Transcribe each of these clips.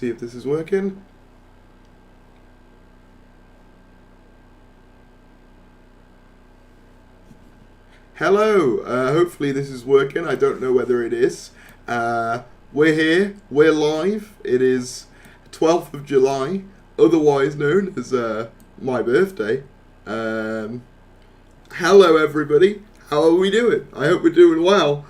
see if this is working. Hello, hopefully this is working. I don't know whether it is. We're here, we're live. It is 12th of July, otherwise known as my birthday. Hello everybody, how are we doing? I hope we're doing well.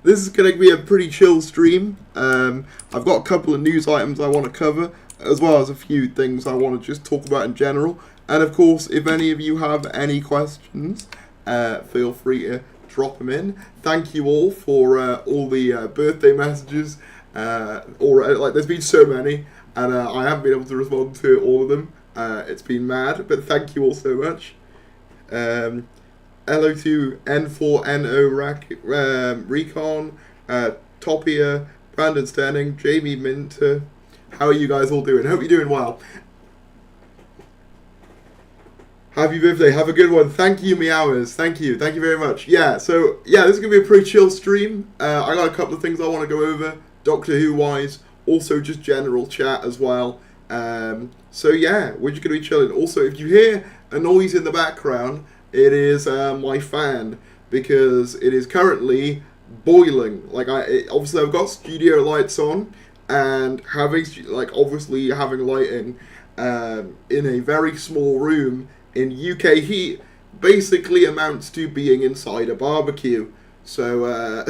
This is going to be a pretty chill stream. I've got a couple of news items I want to cover, as well as a few things I want to just talk about in general. And of course, if any of you have any questions, feel free to drop them in. Thank you all for all the birthday messages. There's been so many, and I haven't been able to respond to all of them. It's been mad, but thank you all so much. LO2 N4NO Recon, Topia, Brandon Sterning, Jamie Minter. How are you guys all doing? Hope you're doing well. Happy birthday, have a good one. Thank you, Meowers. Thank you very much. This is going to be a pretty chill stream. I got a couple of things I want to go over, Doctor Who wise, also just general chat as well. We're just going to be chilling. Also, if you hear a noise in the background, it is my fan, because it is currently boiling. Obviously I've got studio lights on, and having lighting in a very small room in UK heat basically amounts to being inside a barbecue. So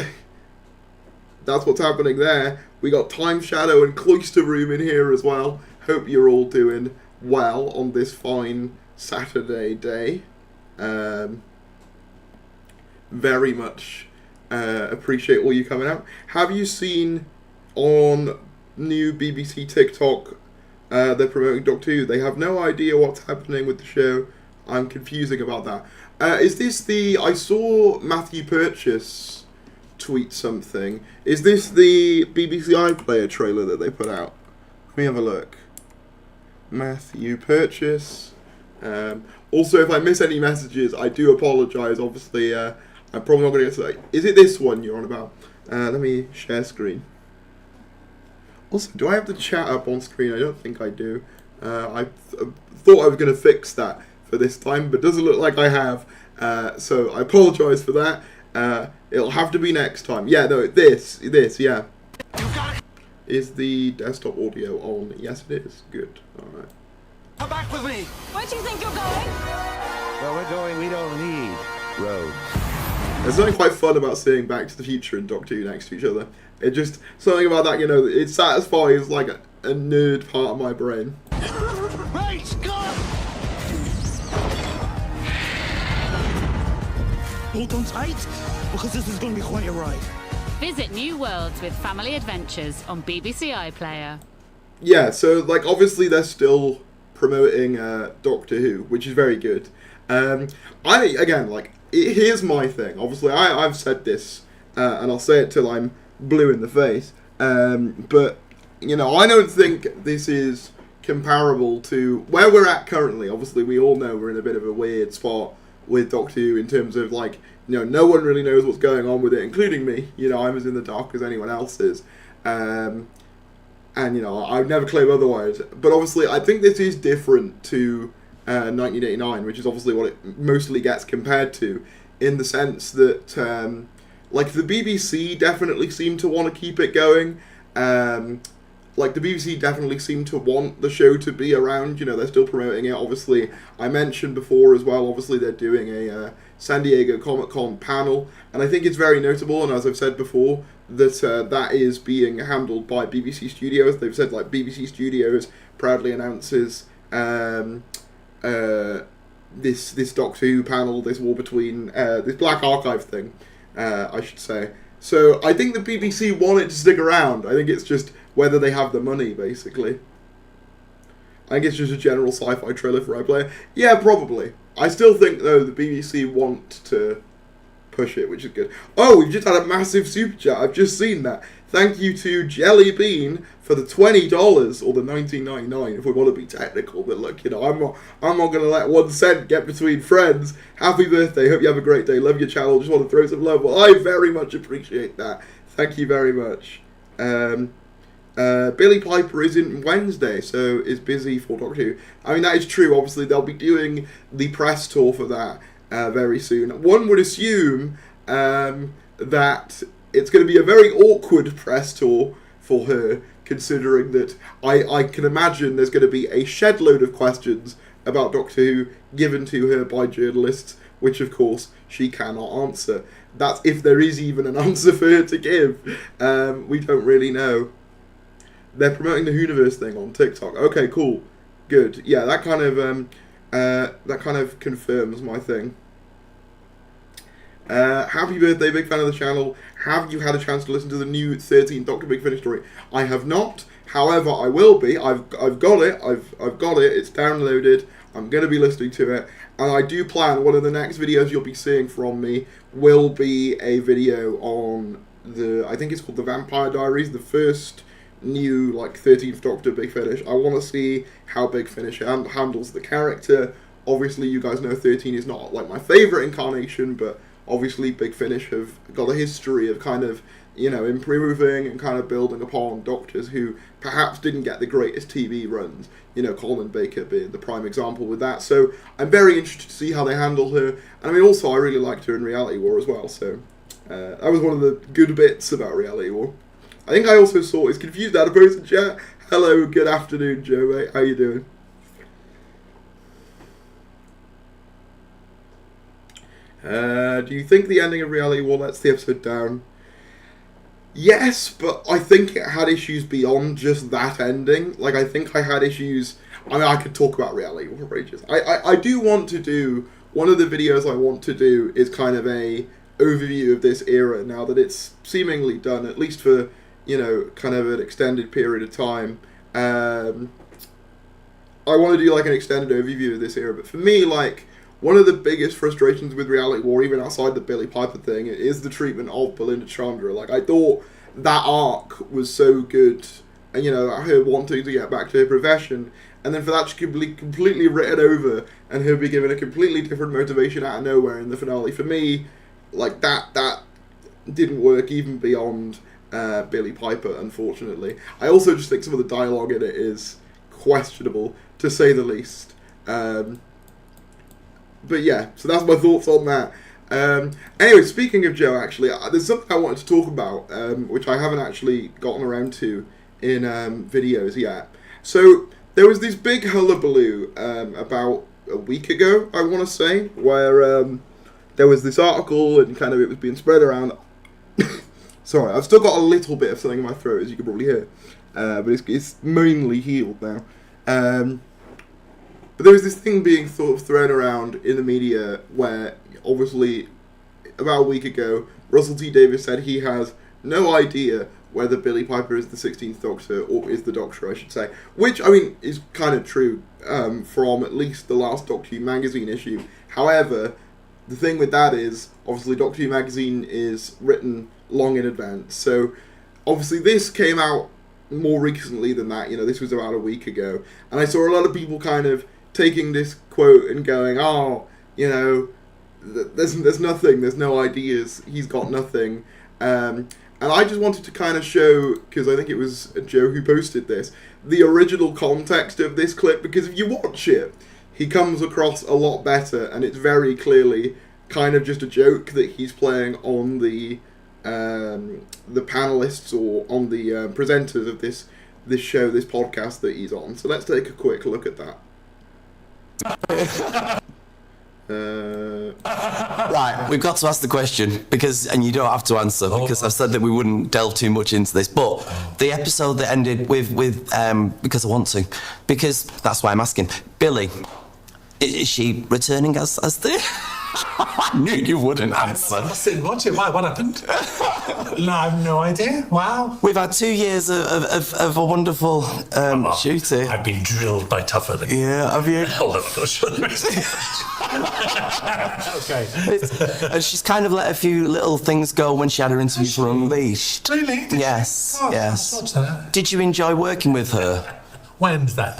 that's what's happening there. We got Time Shadow and Cloister Room in here as well. Hope you're all doing well on this fine Saturday day. Very much appreciate all you coming out. Have you seen on new BBC TikTok, they're promoting Doctor Who? They have no idea what's happening with the show. I'm confusing about that. Is this I saw Matthew Purchase tweet something. Is this the BBC iPlayer trailer that they put out? Let me have a look. Matthew Purchase. Also, if I miss any messages, I do apologise. Obviously, I'm probably not going to get to that. Is it this one you're on about? Let me share screen. Also, do I have the chat up on screen? I don't think I do. I thought I was going to fix that for this time, but doesn't look like I have. So I apologise for that. It'll have to be next time. Yeah, no, this, yeah. Is the desktop audio on? Yes, it is. Good. All right. Come back with me! Where do you think you're going? Where we're going, we don't need roads. There's something quite fun about seeing Back to the Future and Doctor Who next to each other. It just, something about that, it satisfies like a nerd part of my brain. Right, go! Hold on tight, because this is going to be quite a ride. Visit new worlds with family adventures on BBC iPlayer. Yeah, so obviously they're still promoting Doctor Who, which is very good. Here's my thing. Obviously, I've said this, and I'll say it till I'm blue in the face. But I don't think this is comparable to where we're at currently. Obviously, we all know we're in a bit of a weird spot with Doctor Who in terms of no one really knows what's going on with it, including me. I'm as in the dark as anyone else is. And I've never claimed otherwise. But obviously, I think this is different to 1989, which is obviously what it mostly gets compared to, in the sense that, the BBC definitely seem to want to keep it going. The BBC definitely seem to want the show to be around. They're still promoting it. Obviously, I mentioned before as well, obviously they're doing a San Diego Comic-Con panel, and I think it's very notable, and as I've said before, that that is being handled by BBC Studios. They've said BBC Studios proudly announces this Doctor Who panel, this War Between, this Black Archive thing, I should say. So I think the BBC want it to stick around. I think it's just whether they have the money, basically. I think it's just a general sci-fi trailer for iPlayer. Yeah, probably. I still think, though, the BBC want to push it, which is good. Oh, we've just had a massive super chat. I've just seen that. Thank you to Jelly Bean for the $20 or the $19.99 if we want to be technical. But look, I'm not going to let 1 cent get between friends. Happy birthday. Hope you have a great day. Love your channel. Just want to throw some love. Well, I very much appreciate that. Thank you very much. Billy Piper is in Wednesday, so is busy for Doctor Who. I mean, that is true. Obviously, they'll be doing the press tour for that very soon. One would assume that it's going to be a very awkward press tour for her, considering that I can imagine there's going to be a shed load of questions about Doctor Who given to her by journalists, which of course she cannot answer. That's if there is even an answer for her to give. We don't really know. They're promoting the Whoniverse thing on TikTok. Okay, cool, good. Yeah, that kind of confirms my thing. Happy birthday, big fan of the channel. Have you had a chance to listen to the new 13th Doctor Big Finish story? I have not. However, I will be. I've got it. I've got it. It's downloaded. I'm going to be listening to it. And I do plan one of the next videos you'll be seeing from me will be a video on I think it's called The Vampire Diaries, the first new 13th Doctor Big Finish. I want to see how Big Finish handles the character. Obviously, you guys know 13 is not my favourite incarnation, but obviously Big Finish have got a history of kind of, improving and kind of building upon Doctors who perhaps didn't get the greatest TV runs, Colin Baker being the prime example with that. So I'm very interested to see how they handle her. And I mean, also, I really liked her in Reality War as well, so that was one of the good bits about Reality War. I think I also saw, it's confused out of person chat. Hello, good afternoon, Joe, mate. How you doing? Do you think the ending of Reality War lets the episode down? Yes, but I think it had issues beyond just that ending. I think I had issues. I mean, I could talk about Reality War for ages. I do want to do, one of the videos I want to do is kind of a overview of this era now that it's seemingly done, at least for, kind of an extended period of time. I want to do an extended overview of this era, but for me, one of the biggest frustrations with Reality War, even outside the Billy Piper thing, is the treatment of Belinda Chandra. I thought that arc was so good, and, her wanting to get back to her profession, and then for that to be completely written over, and her be given a completely different motivation out of nowhere in the finale. For me, that didn't work even beyond Billy Piper, unfortunately. I also just think some of the dialogue in it is questionable, to say the least. But yeah, so that's my thoughts on that. Anyway, speaking of Joe, actually, there's something I wanted to talk about, which I haven't actually gotten around to in videos yet. So, there was this big hullabaloo about a week ago, I want to say, where there was this article and kind of it was being spread around. Sorry, I've still got a little bit of something in my throat, as you can probably hear. But it's mainly healed now. But there was this thing being sort of thrown around in the media where, obviously, about a week ago, Russell T Davies said he has no idea whether Billy Piper is the 16th Doctor, or is the Doctor, I should say. Which, I mean, is kind of true from at least the last Doctor Who magazine issue. However, the thing with that is, obviously, Doctor Who magazine is written long in advance. So, obviously, this came out more recently than that. This was about a week ago. And I saw a lot of people kind of taking this quote and going, there's nothing, there's no ideas, he's got nothing. And I just wanted to kind of show, because I think it was Joe who posted this, the original context of this clip, because if you watch it, he comes across a lot better, and it's very clearly kind of just a joke that he's playing on the panelists or on the presenters of this show, this podcast that he's on. So let's take a quick look at that. Right, we've got to ask the question and you don't have to answer because I've said that we wouldn't delve too much into this. But the episode that ended with because I want to, because that's why I'm asking. Billy, is she returning as the? I knew you wouldn't answer. I didn't want to. Why? What happened? No, I have no idea. Wow. We've had 2 years of a wonderful shooting. I've been drilled by tougher than. Yeah, have you? Hold on, I'm not sure. Okay. And she's kind of let a few little things go when she had her interview for Unleashed. Really? Yes. Oh, yes. I watched that. Did you enjoy working with her? When's that?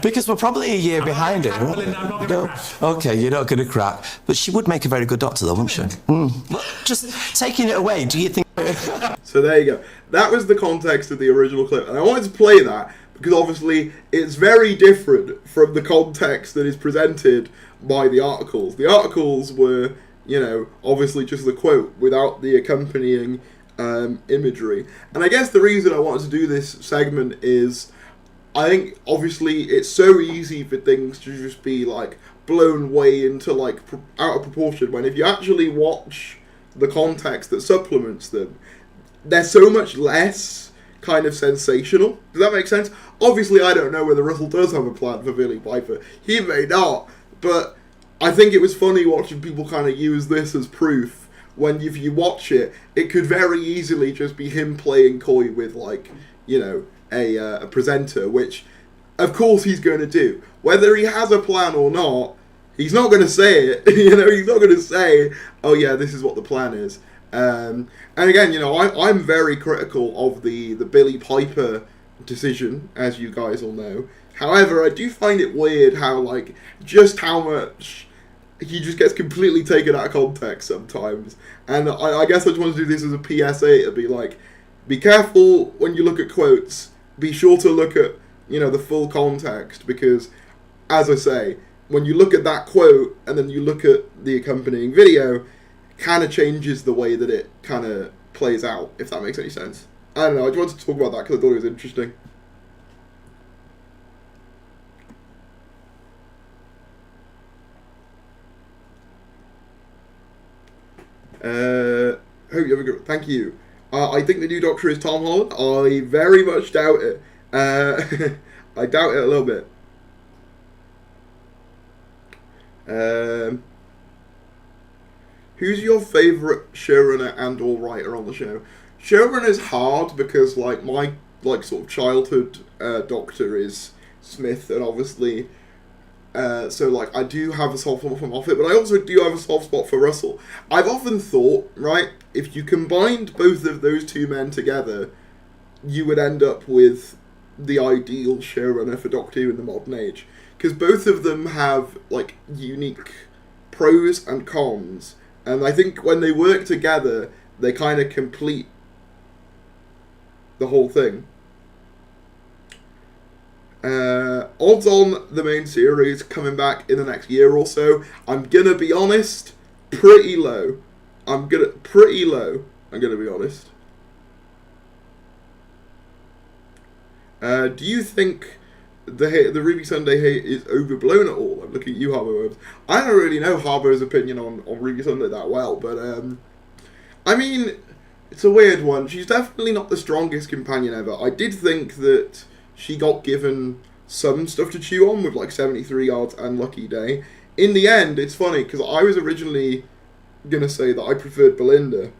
Because we're probably a year behind it. No. Okay, you're not going to crack. But she would make a very good doctor, though, wouldn't she? Just taking it away, do you think So there you go. That was the context of the original clip, and I wanted to play that because obviously it's very different from the context that is presented by the articles. The articles were, you know, obviously just the quote without the accompanying imagery. And I guess the reason I wanted to do this segment is I think obviously it's so easy for things to just be like blown way into like out of proportion, when if you actually watch the context that supplements them, they're so much less kind of sensational. Does that make sense? Obviously I don't know whether Russell does have a plan for Billy Piper. He may not, but I think it was funny watching people kind of use this as proof when if you watch it, it could very easily just be him playing coy with, like, you know, a presenter, which of course he's going to do. Whether he has a plan or not, he's not going to say it. You know, he's not going to say, oh yeah, this is what the plan is. And again, you know, I'm very critical of the Billy Piper decision, as you guys all know. However, I do find it weird how, like, just how much he just gets completely taken out of context sometimes. And I guess I just want to do this as a PSA to be like, be careful when you look at quotes. Be sure to look at, you know, the full context, because, as I say, when you look at that quote and then you look at the accompanying video, it kind of changes the way that it kind of plays out, if that makes any sense. I don't know, I just wanted to talk about that because I thought it was interesting. Hope you have a good. Thank you. I think the new Doctor is Tom Holland. I very much doubt it. I doubt it a little bit. Who's your favourite showrunner and or writer on the show? Showrunner's hard because, like, my sort of childhood Doctor is Smith, and obviously. So, like, I do have a soft spot for Moffat, but I also do have a soft spot for Russell. I've often thought, right, if you combined both of those two men together, you would end up with the ideal showrunner for Doctor Who in the modern age. Because both of them have, like, unique pros and cons. And I think when they work together, they kind of complete the whole thing. Odds on the main series coming back in the next year or so, I'm gonna be honest, pretty low. I'm gonna be honest. Do you think the Ruby Sunday hate is overblown at all? I'm looking at you, Harbour. I don't really know Harbour's opinion on Ruby Sunday that well, but I mean, it's a weird one. She's definitely not the strongest companion ever. I did think that she got given some stuff to chew on with, like, 73 Yards and Lucky Day. In the end, it's funny, because I was originally going to say that I preferred Belinda.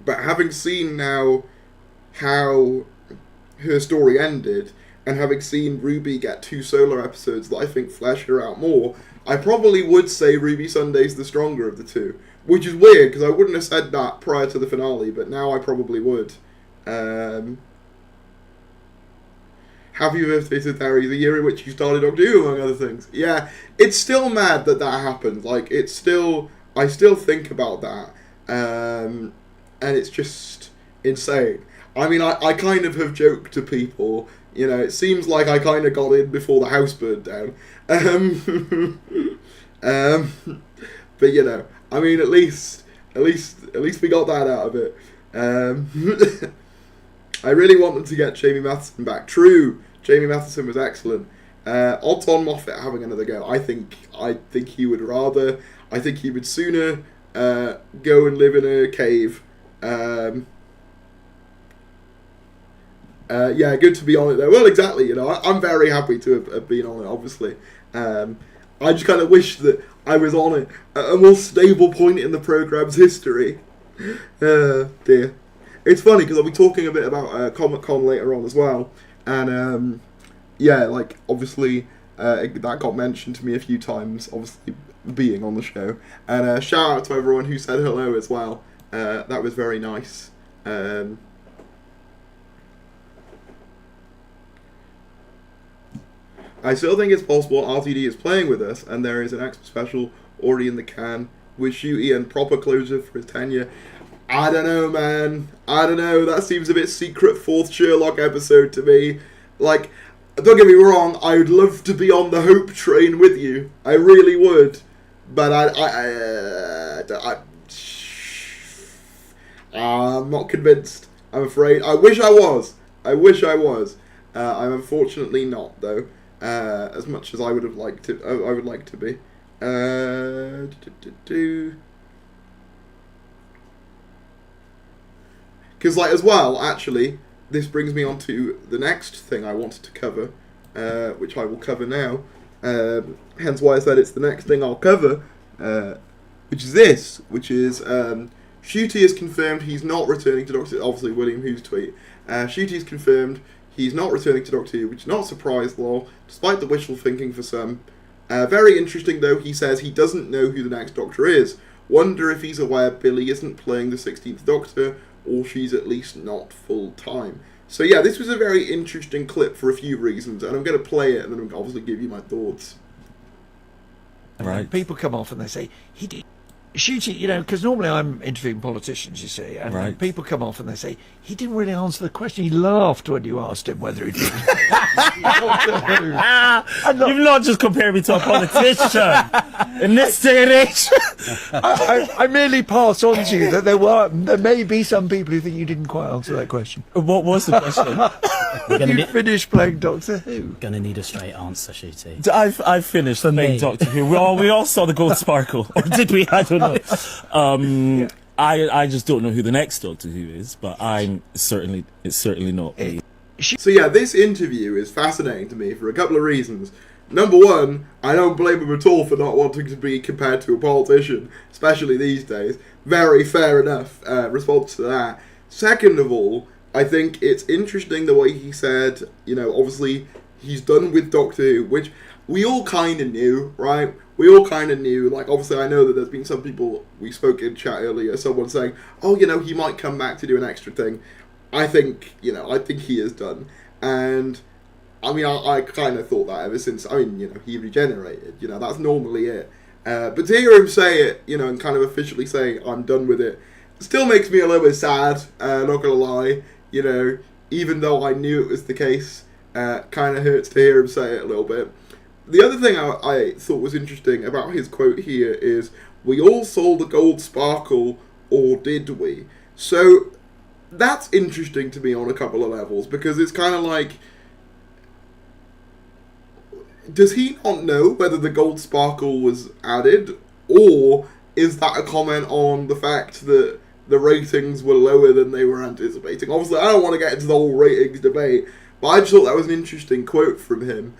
But having seen now how her story ended, and having seen Ruby get 2 solo episodes that I think flesh her out more, I probably would say Ruby Sunday's the stronger of the two. Which is weird, because I wouldn't have said that prior to the finale, but now I probably would. Happy birthday to Terry, the year in which you started Doctor Who, among other things. Yeah, it's still mad that happened. Like, it's still, I still think about that. And it's just insane. I mean, I kind of have joked to people, you know, it seems like I kind of got in before the house burned down. But, you know, I mean, at least we got that out of it. I really want them to get Jamie Matheson back. True, Jamie Matheson was excellent. Odds on Moffat having another go. I think he would rather. I think he would sooner go and live in a cave. Yeah, good to be on it though. Well, exactly. You know, I'm very happy to have been on it. Obviously, I just kind of wish that I was on it at a more stable point in the programme's history. Dear. It's funny because I'll be talking a bit about Comic-Con later on as well, and yeah, like, obviously that got mentioned to me a few times, obviously being on the show, and shout out to everyone who said hello as well. That was very nice. I still think it's possible RTD is playing with us, and there is an extra special already in the can with Ncuti and proper closure for his tenure. I don't know, man. I don't know. That seems a bit secret fourth Sherlock episode to me. Like, don't get me wrong, I would love to be on the Hope train with you. I really would. But I'm not convinced, I'm afraid. I wish I was. I'm unfortunately not, though. As much as I would have liked to, I would like to be. Because, like, as well, actually, this brings me on to the next thing I wanted to cover, which I will cover now. Hence why I said it's the next thing I'll cover, which is this, which is Ncuti has confirmed he's not returning to Doctor Who. Obviously, William Who's tweet. Ncuti has confirmed he's not returning to Doctor Who, which is not a surprise, lol, despite the wishful thinking for some. Very interesting, though, he says he doesn't know who the next Doctor is. Wonder if he's aware Billy isn't playing the 16th Doctor, or she's at least not full-time. So yeah, this was a very interesting clip for a few reasons, and I'm going to play it and then I'm obviously give you my thoughts. Right. People come off and they say, he did. Ncuti, you know, because normally I'm interviewing politicians, you see, and people come off and they say, he didn't really answer the question. He laughed when you asked him whether he did. You've not just compared me to a politician in this day and age. I merely pass on to you that there may be some people who think you didn't quite answer that question. What was the question? You finished playing Doctor Who. Gonna need a straight answer, Ncuti. I've finished playing Doctor Who. We all saw the gold sparkle, or did we? I don't know. I just don't know who the next Doctor Who is, but it's certainly not me. So yeah, this interview is fascinating to me for a couple of reasons. Number one, I don't blame him at all for not wanting to be compared to a politician, especially these days. Very fair enough response to that. Second of all, I think it's interesting the way he said, you know, obviously he's done with Doctor Who, which we all kind of knew, right? We all kind of knew. Like, obviously I know that there's been some people, we spoke in chat earlier, someone saying, oh, you know, he might come back to do an extra thing. I think he is done. And, I mean, I kind of thought that ever since, I mean, you know, he regenerated. You know, that's normally it. But to hear him say it, you know, and kind of officially say, I'm done with it, still makes me a little bit sad, not gonna lie. You know, even though I knew it was the case, kind of hurts to hear him say it a little bit. The other thing I thought was interesting about his quote here is, we all saw the gold sparkle, or did we? So, that's interesting to me on a couple of levels, because it's kind of like, does he not know whether the gold sparkle was added, or is that a comment on the fact that the ratings were lower than they were anticipating? Obviously, I don't want to get into the whole ratings debate, but I just thought that was an interesting quote from him.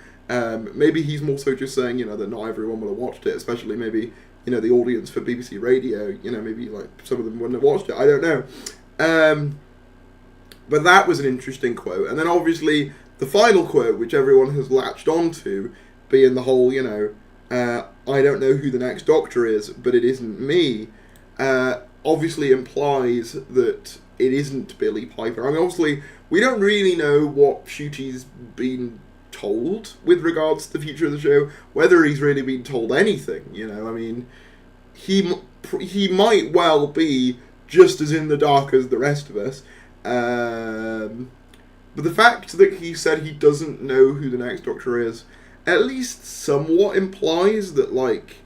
Maybe he's more so just saying, you know, that not everyone would have watched it, especially maybe, you know, the audience for BBC Radio, you know, maybe like some of them wouldn't have watched it, I don't know. But that was an interesting quote. And then obviously the final quote, which everyone has latched onto, being the whole, you know, I don't know who the next Doctor is, but it isn't me, obviously implies that it isn't Billy Piper. I mean, obviously, we don't really know what Ncuti's been told with regards to the future of the show, whether he's really been told anything, you know. I mean, he might well be just as in the dark as the rest of us, but the fact that he said he doesn't know who the next Doctor is at least somewhat implies that, like,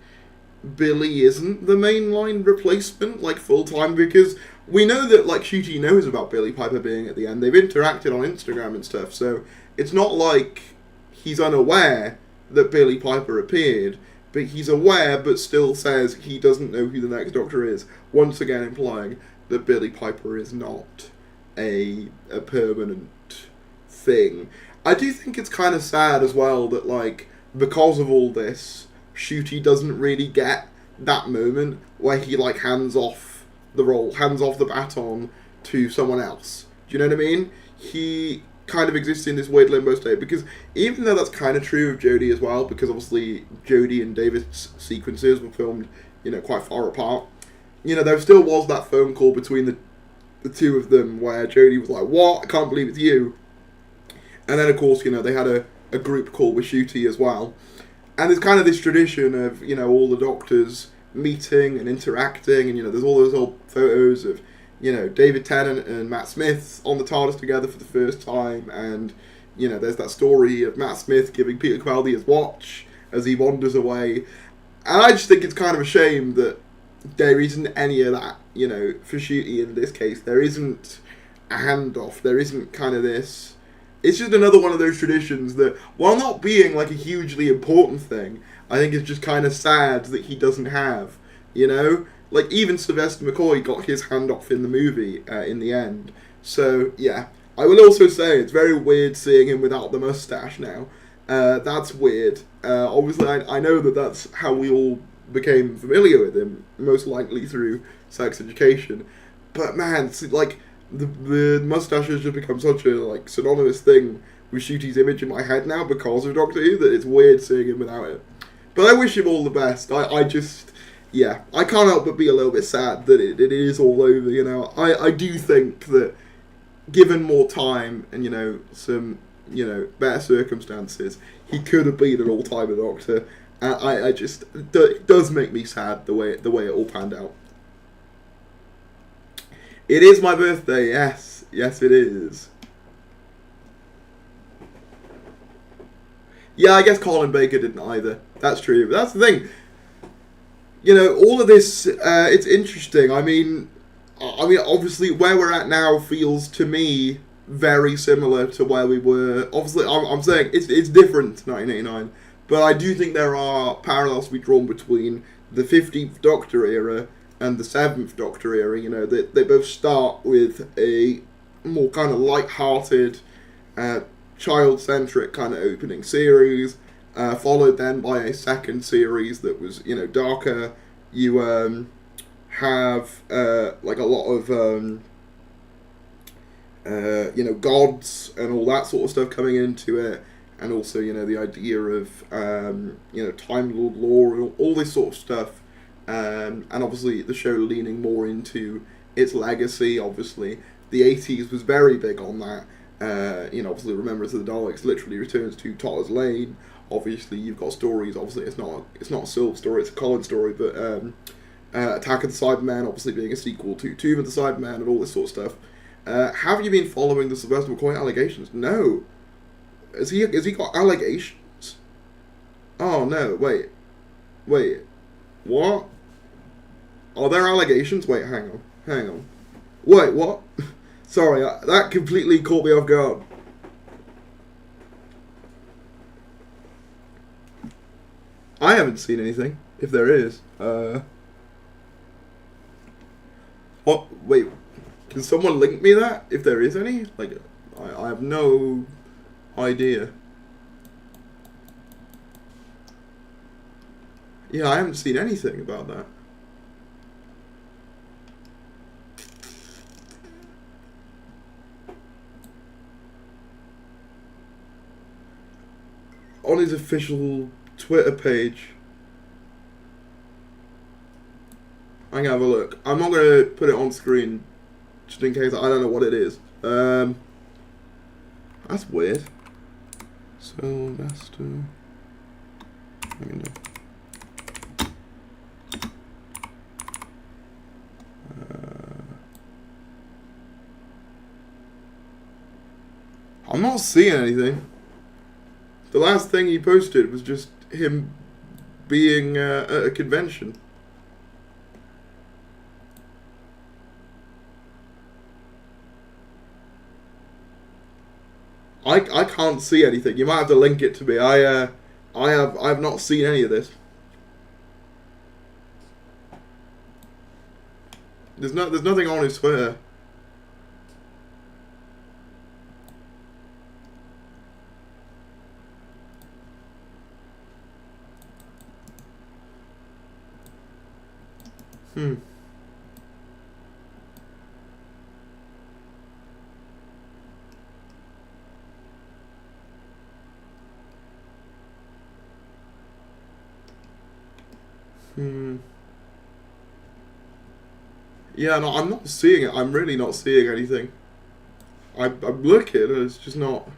Billy isn't the mainline replacement, like, full-time, because we know that, like, Ncuti knows about Billy Piper being at the end. They've interacted on Instagram and stuff, so it's not like he's unaware that Billy Piper appeared, but he's aware but still says he doesn't know who the next Doctor is, once again implying that Billy Piper is not a permanent thing. I do think it's kind of sad as well that, like, because of all this, Ncuti doesn't really get that moment where he, like, hands off the baton to someone else. Do you know what I mean? He kind of exists in this weird limbo state, because even though that's kind of true of Jodie as well, because obviously Jodie and David's sequences were filmed, you know, quite far apart, you know, there still was that phone call between the two of them where Jodie was like, what? I can't believe it's you. And then, of course, you know, they had a group call with Ncuti as well. And there's kind of this tradition of, you know, all the Doctors meeting and interacting, and, you know, there's all those old photos of David Tennant and Matt Smith on the TARDIS together for the first time, and there's that story of Matt Smith giving Peter Capaldi his watch as he wanders away. And I just think it's kind of a shame that there isn't any of that, for Ncuti in this case. There isn't a handoff. There isn't kind of this. It's just another one of those traditions that, while not being like a hugely important thing, I think it's just kind of sad that he doesn't have, Like, even Sylvester McCoy got his handoff in the movie in the end. So, yeah. I will also say it's very weird seeing him without the mustache now. That's weird. Obviously, I know that that's how we all became familiar with him, most likely through Sex Education. But man, it's like the mustache has just become such a synonymous thing with Ncuti's image in my head now because of Doctor Who that it's weird seeing him without it. But I wish him all the best. I just, yeah, I can't help but be a little bit sad that it is all over. I do think that given more time and some better circumstances, he could have been an all-timer Doctor. I just, it does make me sad the way it all panned out. It is my birthday, yes it is. Yeah, I guess Colin Baker didn't either. That's true. But that's the thing. All of this, it's interesting. I mean, obviously, where we're at now feels to me very similar to where we were. Obviously, I'm saying it's different to 1989, but I do think there are parallels to be drawn between the 15th Doctor era and the 7th Doctor era. They both start with a more kind of light-hearted, child-centric kind of opening series, followed then by a second series that was, darker. You have a lot of gods and all that sort of stuff coming into it, and also the idea of Time Lord lore and all this sort of stuff, and obviously the show leaning more into its legacy. Obviously the 80s was very big on that. Obviously Remembrance of the Daleks literally returns to Totter's Lane. Obviously you've got stories, obviously it's not a Sylve story, it's a Colin story, but Attack of the Cybermen obviously being a sequel to Tomb of the Cybermen and all this sort of stuff. Have you been following the Sylvester McCoy allegations? No. Has he got allegations? Oh no, wait. What? Are there allegations? Wait, hang on. Wait, what? Sorry, that completely caught me off guard. I haven't seen anything, if there is. What? Wait, can someone link me that, if there is any? I have no idea. Yeah, I haven't seen anything about that. On his official Twitter page. I can have a look. I'm not going to put it on screen just in case I don't know what it is. That's weird. Sylvester. I'm not seeing anything. The last thing he posted was just him being at a convention. I can't see anything. You might have to link it to me. I have not seen any of this. There's nothing on his Twitter. Yeah, no, I'm not seeing it. I'm really not seeing anything. I'm looking, and it's just not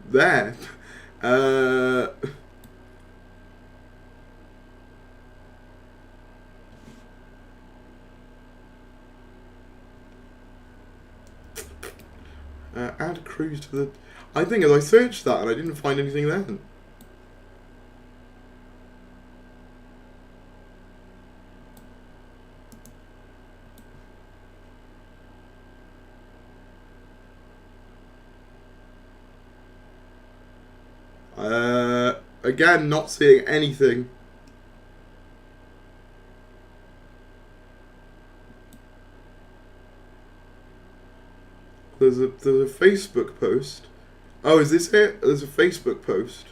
there. Add cruise to the... I think as I searched that and I didn't find anything then. Again, not seeing anything. There's a Facebook post. Oh, is this it? There's a Facebook post.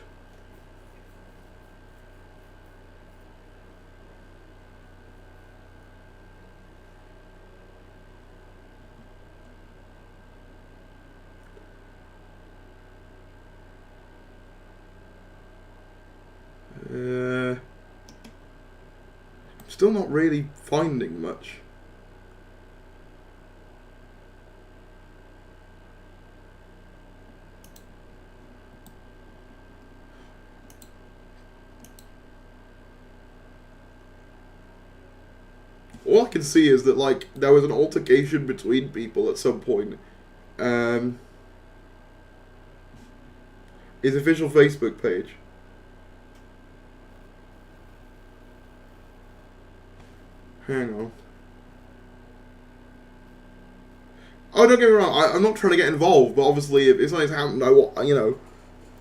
Still not really finding much. All I can see is that, like, there was an altercation between people at some point. His official Facebook page. Hang on. Oh, don't get me wrong. I'm not trying to get involved, but obviously, if something's happened, I want, you know,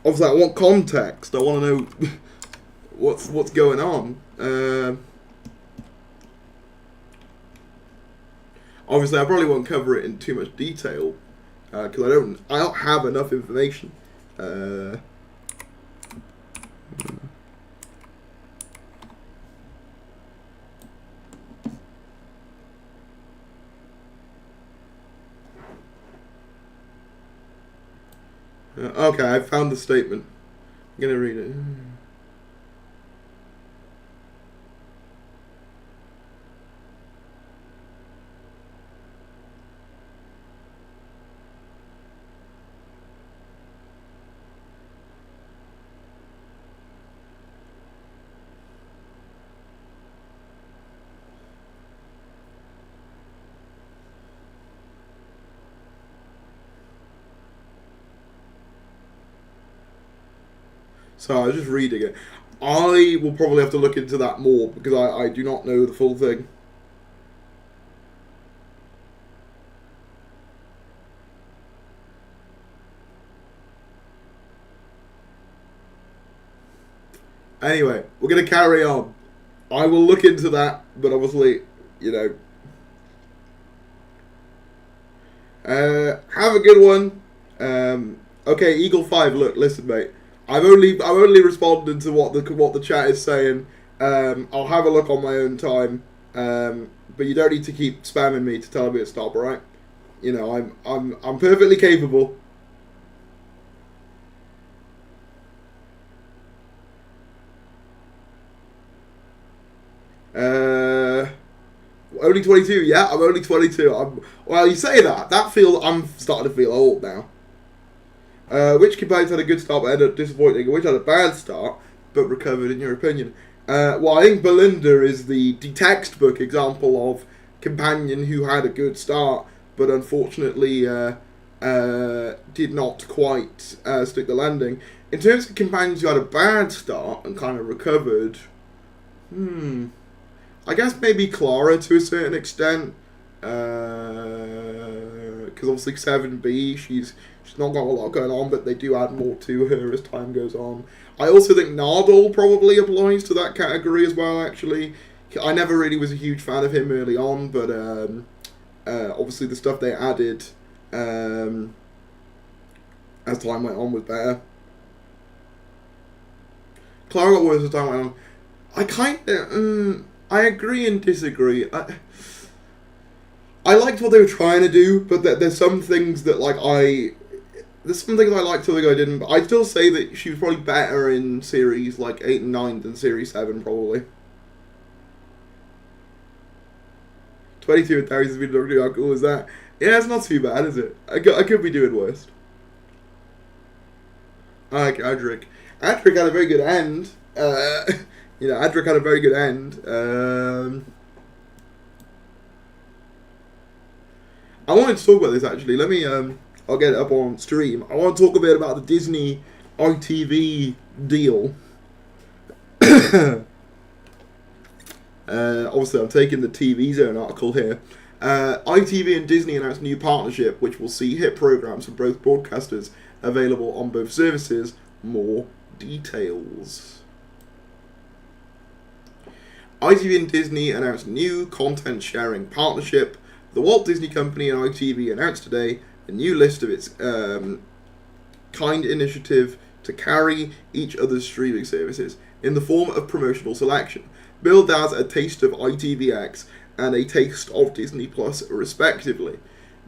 obviously, I want context. I want to know what's going on. Obviously, I probably won't cover it in too much detail because I don't have enough information. Okay, I found the statement. I'm gonna read it. So I was just reading it. I will probably have to look into that more because I do not know the full thing. Anyway, we're going to carry on. I will look into that, but obviously, you know. Have a good one. Okay, Eagle 5, look, listen, mate. I've only responded to what the chat is saying. I'll have a look on my own time. But you don't need to keep spamming me to tell me to stop, alright? You know, I'm perfectly capable. Only 22, yeah, I'm only 22. Well, you say that. I'm starting to feel old now. Which campaigns had a good start but ended up disappointing, and which had a bad start but recovered, in your opinion? Well, I think Belinda is the textbook example of companion who had a good start but unfortunately did not quite stick the landing. In terms of companions who had a bad start and kind of recovered, I guess maybe Clara to a certain extent, because obviously 7B, she's not got a lot going on, but they do add more to her as time goes on. I also think Nardole probably applies to that category as well, actually. I never really was a huge fan of him early on, but obviously the stuff they added as time went on was better. Clara got worse as time went on. I kind of... I agree and disagree. I liked what they were trying to do, but there's some things that there's some things I liked, something I didn't. But I'd still say that she was probably better in series like 8 and 9 than series 7, probably. 22 and Darius has been looking. How cool is that? Yeah, it's not too bad, is it? I could be doing worse. I like Adric. Adric had a very good end. You know, Adric had a very good end. I wanted to talk about this actually. Let me I'll get it up on stream. I want to talk a bit about the Disney ITV deal. Obviously, I'm taking the TV Zone article here. ITV and Disney announced a new partnership which will see hit programs from both broadcasters available on both services. More details. ITV and Disney announced a new content sharing partnership. The Walt Disney Company and ITV announced today a new list of its kind initiative to carry each other's streaming services in the form of promotional selection, billed as a taste of ITVX and a taste of Disney Plus, respectively.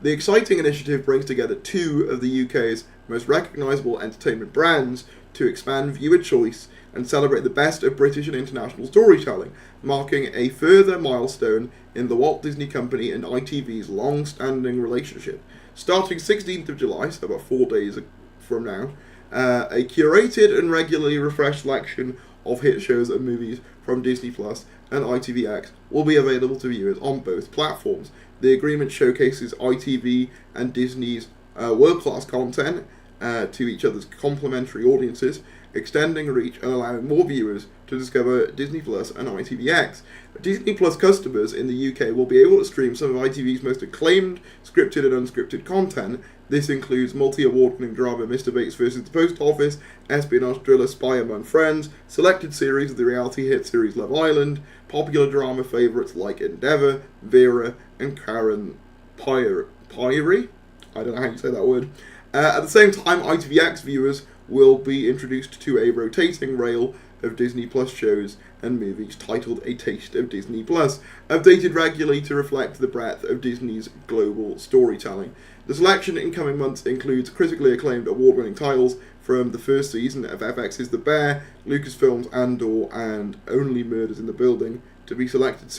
The exciting initiative brings together two of the UK's most recognisable entertainment brands to expand viewer choice and celebrate the best of British and international storytelling, marking a further milestone in the Walt Disney Company and ITV's long-standing relationship. Starting 16th of July, so about 4 days from now, a curated and regularly refreshed selection of hit shows and movies from Disney Plus and ITVX will be available to viewers on both platforms. The agreement showcases ITV and Disney's world-class content to each other's complementary audiences, extending reach and allowing more viewers to discover Disney Plus and ITVX. Disney Plus customers in the UK will be able to stream some of ITV's most acclaimed scripted and unscripted content. This includes multi-award-winning drama Mr. Bates vs. the Post Office, espionage thriller Spy Among Friends, selected series of the reality hit series Love Island, popular drama favourites like Endeavour, Vera, and Karen Pyrie. I don't know how you say that word. At the same time, ITVX viewers will be introduced to a rotating rail of Disney Plus shows and movies titled A Taste of Disney Plus, updated regularly to reflect the breadth of Disney's global storytelling. The selection in coming months includes critically acclaimed award-winning titles from the first season of FX's The Bear, Lucasfilm's Andor, and Only Murders in the Building, to selected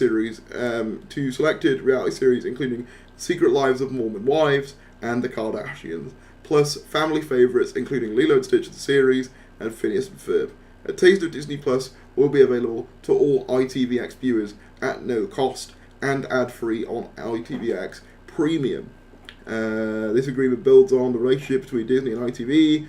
reality series including Secret Lives of Mormon Wives and The Kardashians, plus family favourites including Lilo and Stitch the series and Phineas and Ferb. A Taste of Disney Plus will be available to all ITVX viewers at no cost and ad-free on ITVX Premium. This agreement builds on the relationship between Disney and ITV.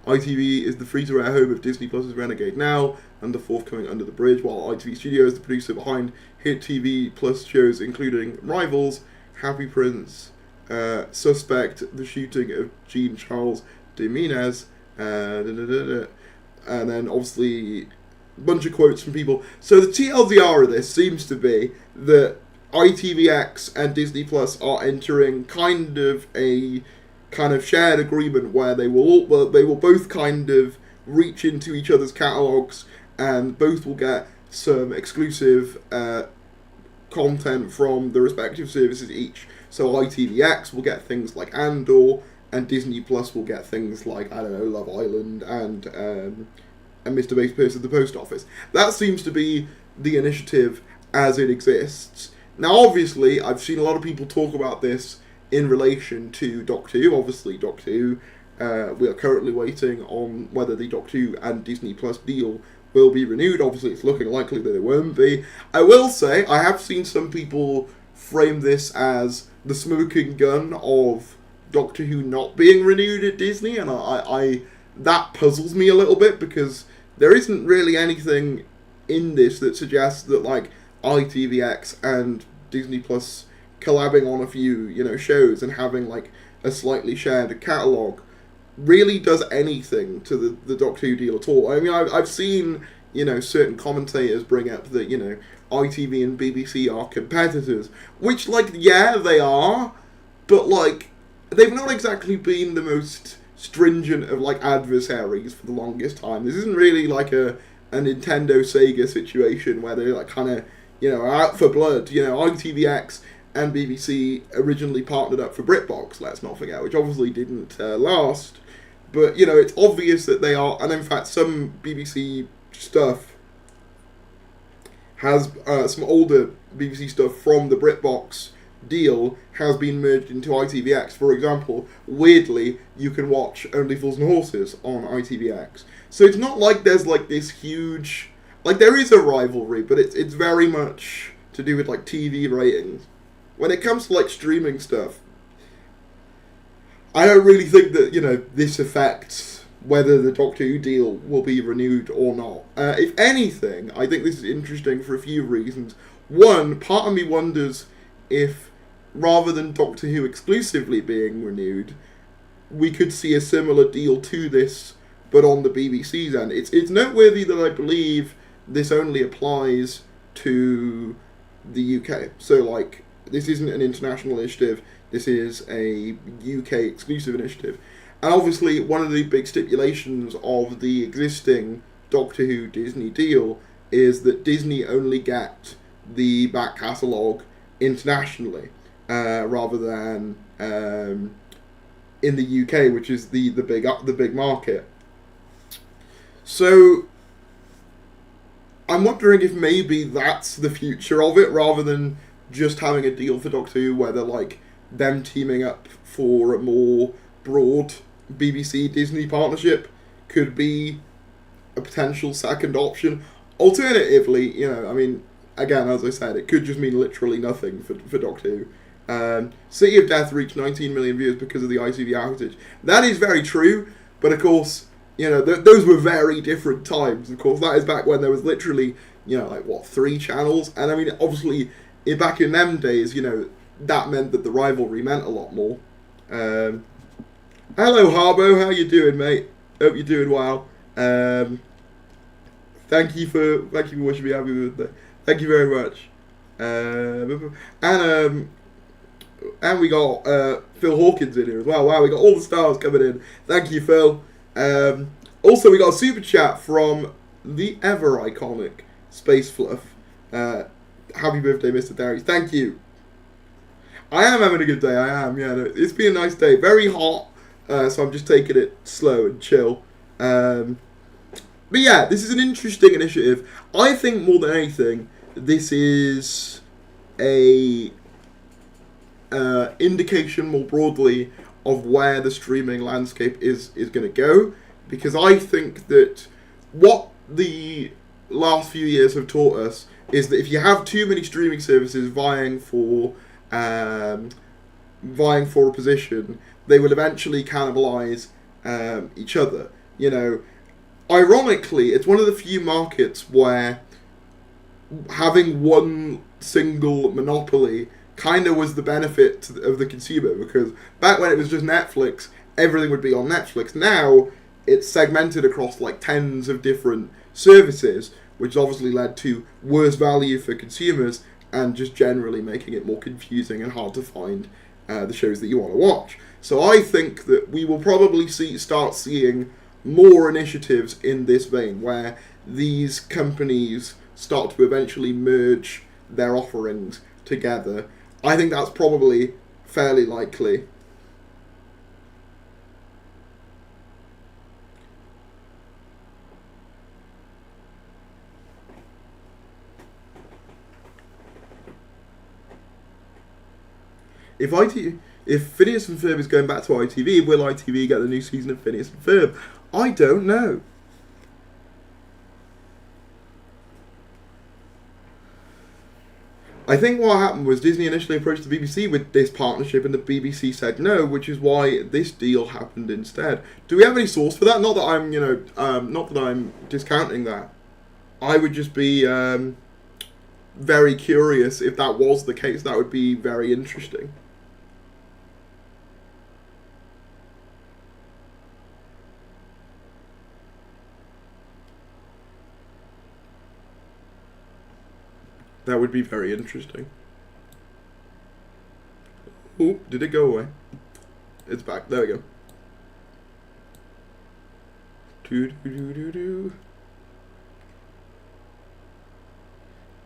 ITV is the free-to-air home of Disney Plus's Renegade Now and the forthcoming Under the Bridge, while ITV Studios, the producer behind hit TV Plus shows including Rivals, Happy Prince, Suspect, The Shooting of Jean-Charles Dominguez, and then obviously a bunch of quotes from people. So the TLDR of this seems to be that ITVX and Disney Plus are entering kind of a shared agreement where they will both kind of reach into each other's catalogues and both will get some exclusive content from the respective services each. So ITVX will get things like Andor, and Disney Plus will get things like, I don't know, Love Island and Mr. Bates vs. the Post Office. That seems to be the initiative as it exists. Now, obviously, I've seen a lot of people talk about this in relation to Doctor Who. Obviously, Doctor Who, we are currently waiting on whether the Doctor Who and Disney Plus deal will be renewed. Obviously, it's looking likely that it won't be. I will say, I have seen some people frame this as the smoking gun of Doctor Who not being renewed at Disney, and I that puzzles me a little bit because there isn't really anything in this that suggests that like ITVX and Disney Plus collabing on a few shows and having like a slightly shared catalogue really does anything to the Doctor Who deal at all. I mean, I've seen certain commentators bring up that ITV and BBC are competitors, which yeah, they are, but they've not exactly been the most stringent of adversaries for the longest time. This isn't really like a Nintendo Sega situation where they're are out for blood. ITVX and BBC originally partnered up for BritBox, let's not forget, which obviously didn't last. But it's obvious that they are, and in fact some BBC stuff has some older BBC stuff from the BritBox deal has been merged into ITVX. For example, weirdly, you can watch Only Fools and Horses on ITVX. So it's not like there's this huge... there is a rivalry, but it's very much to do with TV ratings. when it comes to like streaming stuff, I don't really think that, you know, this affects whether the Doctor Who deal will be renewed or not. If anything, I think this is interesting for a few reasons. One, part of me wonders if, rather than Doctor Who exclusively being renewed, we could see a similar deal to this, but on the BBC's end. It's noteworthy that I believe this only applies to the UK. So, like, this isn't an international initiative, this is a UK exclusive initiative. And obviously, one of the big stipulations of the existing Doctor Who Disney deal is that Disney only get the back catalogue internationally, rather than in the UK, which is the big market. So I'm wondering if maybe that's the future of it, rather than just having a deal for Doctor Who, where they're like them teaming up for a more broad BBC Disney partnership could be a potential second option. Alternatively, you know, I mean, again, as I said, it could just mean literally nothing for Doctor Who. City of Death reached 19 million views because of the ITV outage. That is very true, but of course, you know, those were very different times. Of course, that is back when there was literally, you know, like, what, 3 channels? And I mean, obviously, back in them days, you know, that meant that the rivalry meant a lot more. Hello, Harbo, how you doing, mate? Hope you're doing well. Thank you for wishing me happy birthday. Thank you very much. And we got Phil Hawkins in here as well. Wow, we got all the stars coming in. Thank you, Phil. Also, we got a super chat from the ever iconic Space Fluff. Happy birthday, Mr. Darius. Thank you. I am having a good day. I am. Yeah, no, it's been a nice day. Very hot, so I'm just taking it slow and chill. But yeah, this is an interesting initiative. I think more than anything, this is a indication more broadly of where the streaming landscape is going to go, because I think that what the last few years have taught us is that if you have too many streaming services vying for a position, they will eventually cannibalize each other. You know, ironically, it's one of the few markets where having one single monopoly kind of was the benefit of the consumer, because back when it was just Netflix, everything would be on Netflix. Now it's segmented across like tens of different services, which obviously led to worse value for consumers and just generally making it more confusing and hard to find the shows that you want to watch. So I think that we will probably start seeing more initiatives in this vein, where these companies start to eventually merge their offerings together. I think that's probably fairly likely. If Phineas and Ferb is going back to ITV, will ITV get the new season of Phineas and Ferb? I don't know. I think what happened was Disney initially approached the BBC with this partnership, and the BBC said no, which is why this deal happened instead. Do we have any source for that? Not that I'm, not that I'm discounting that. I would just be very curious if that was the case. That would be very interesting. That would be very interesting. Oh, did it go away? It's back. There we go.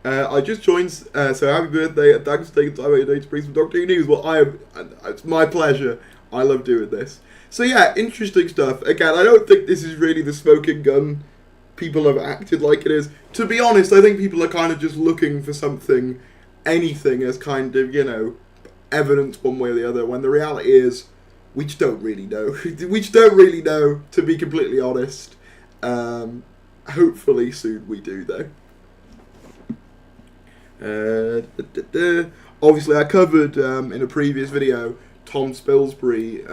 I just joined, so happy birthday and thanks for taking time out of your day to bring some Doctor Who news. Well, it's my pleasure. I love doing this. So yeah, interesting stuff. Again, I don't think this is really the smoking gun people have acted like it is. To be honest, I think people are kind of just looking for something, anything as kind of, evidence one way or the other, when the reality is, we just don't really know. We just don't really know, to be completely honest. Hopefully soon we do, though. obviously I covered in a previous video Tom Spilsbury,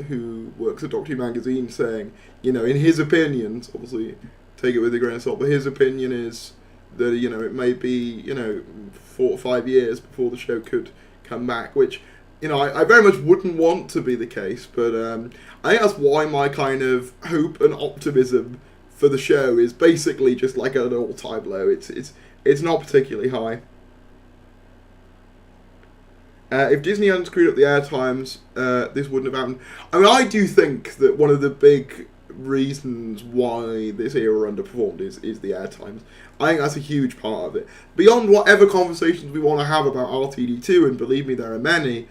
who works at Doctor Who magazine, saying, you know, in his opinions, obviously take it with a grain of salt, but his opinion is that, you know, it may be, you know, 4 or 5 years before the show could come back, which, you know, I very much wouldn't want to be the case, but I think that's why my kind of hope and optimism for the show is basically just like at an all-time low. It's not particularly high. If Disney hadn't screwed up the air times, this wouldn't have happened. I mean, I do think that one of the big reasons why this era underperformed is the air times. I think that's a huge part of it. Beyond whatever conversations we want to have about RTD2, and believe me, there are many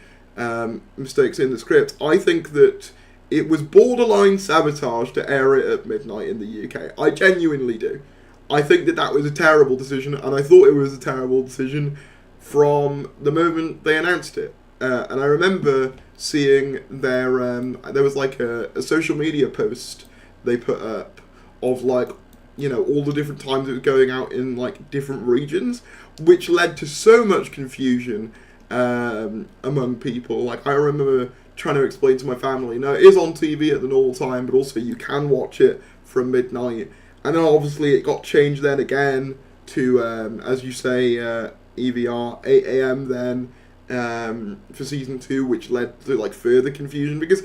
mistakes in the script, I think that it was borderline sabotage to air it at midnight in the UK. I genuinely do. I think that was a terrible decision, and I thought it was a terrible decision from the moment they announced it. And I remember seeing there was like a social media post they put up of like, you know, all the different times it was going out in like different regions, which led to so much confusion among people. Like, I remember trying to explain to my family, no, it is on TV at the normal time, but also you can watch it from midnight. And then obviously it got changed then again to, as you say, EVR, 8 AM then, for season 2, which led to like further confusion. Because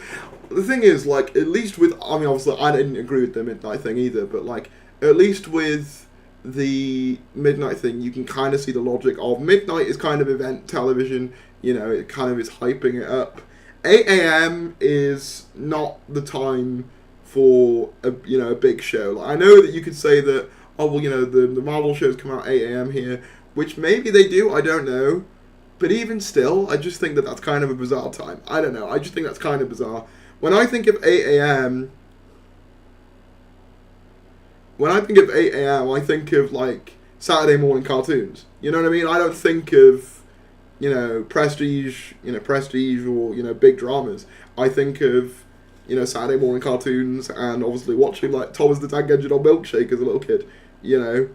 the thing is, like, at least with, I mean, obviously I didn't agree with the midnight thing either, but like, at least with the midnight thing, you can kind of see the logic of midnight is kind of event television, you know, it kind of is hyping it up. 8 AM is not the time for a, you know, a big show. Like, I know that you could say that, oh well, you know, the Marvel shows come out 8 AM here, which maybe they do, I don't know. But even still, I just think that that's kind of a bizarre time. I don't know, I just think that's kind of bizarre. When I think of 8 AM, I think of like Saturday morning cartoons. You know what I mean? I don't think of, you know, prestige or, you know, big dramas. I think of, you know, Saturday morning cartoons, and obviously watching like Thomas the Tank Engine on Milkshake as a little kid. You know,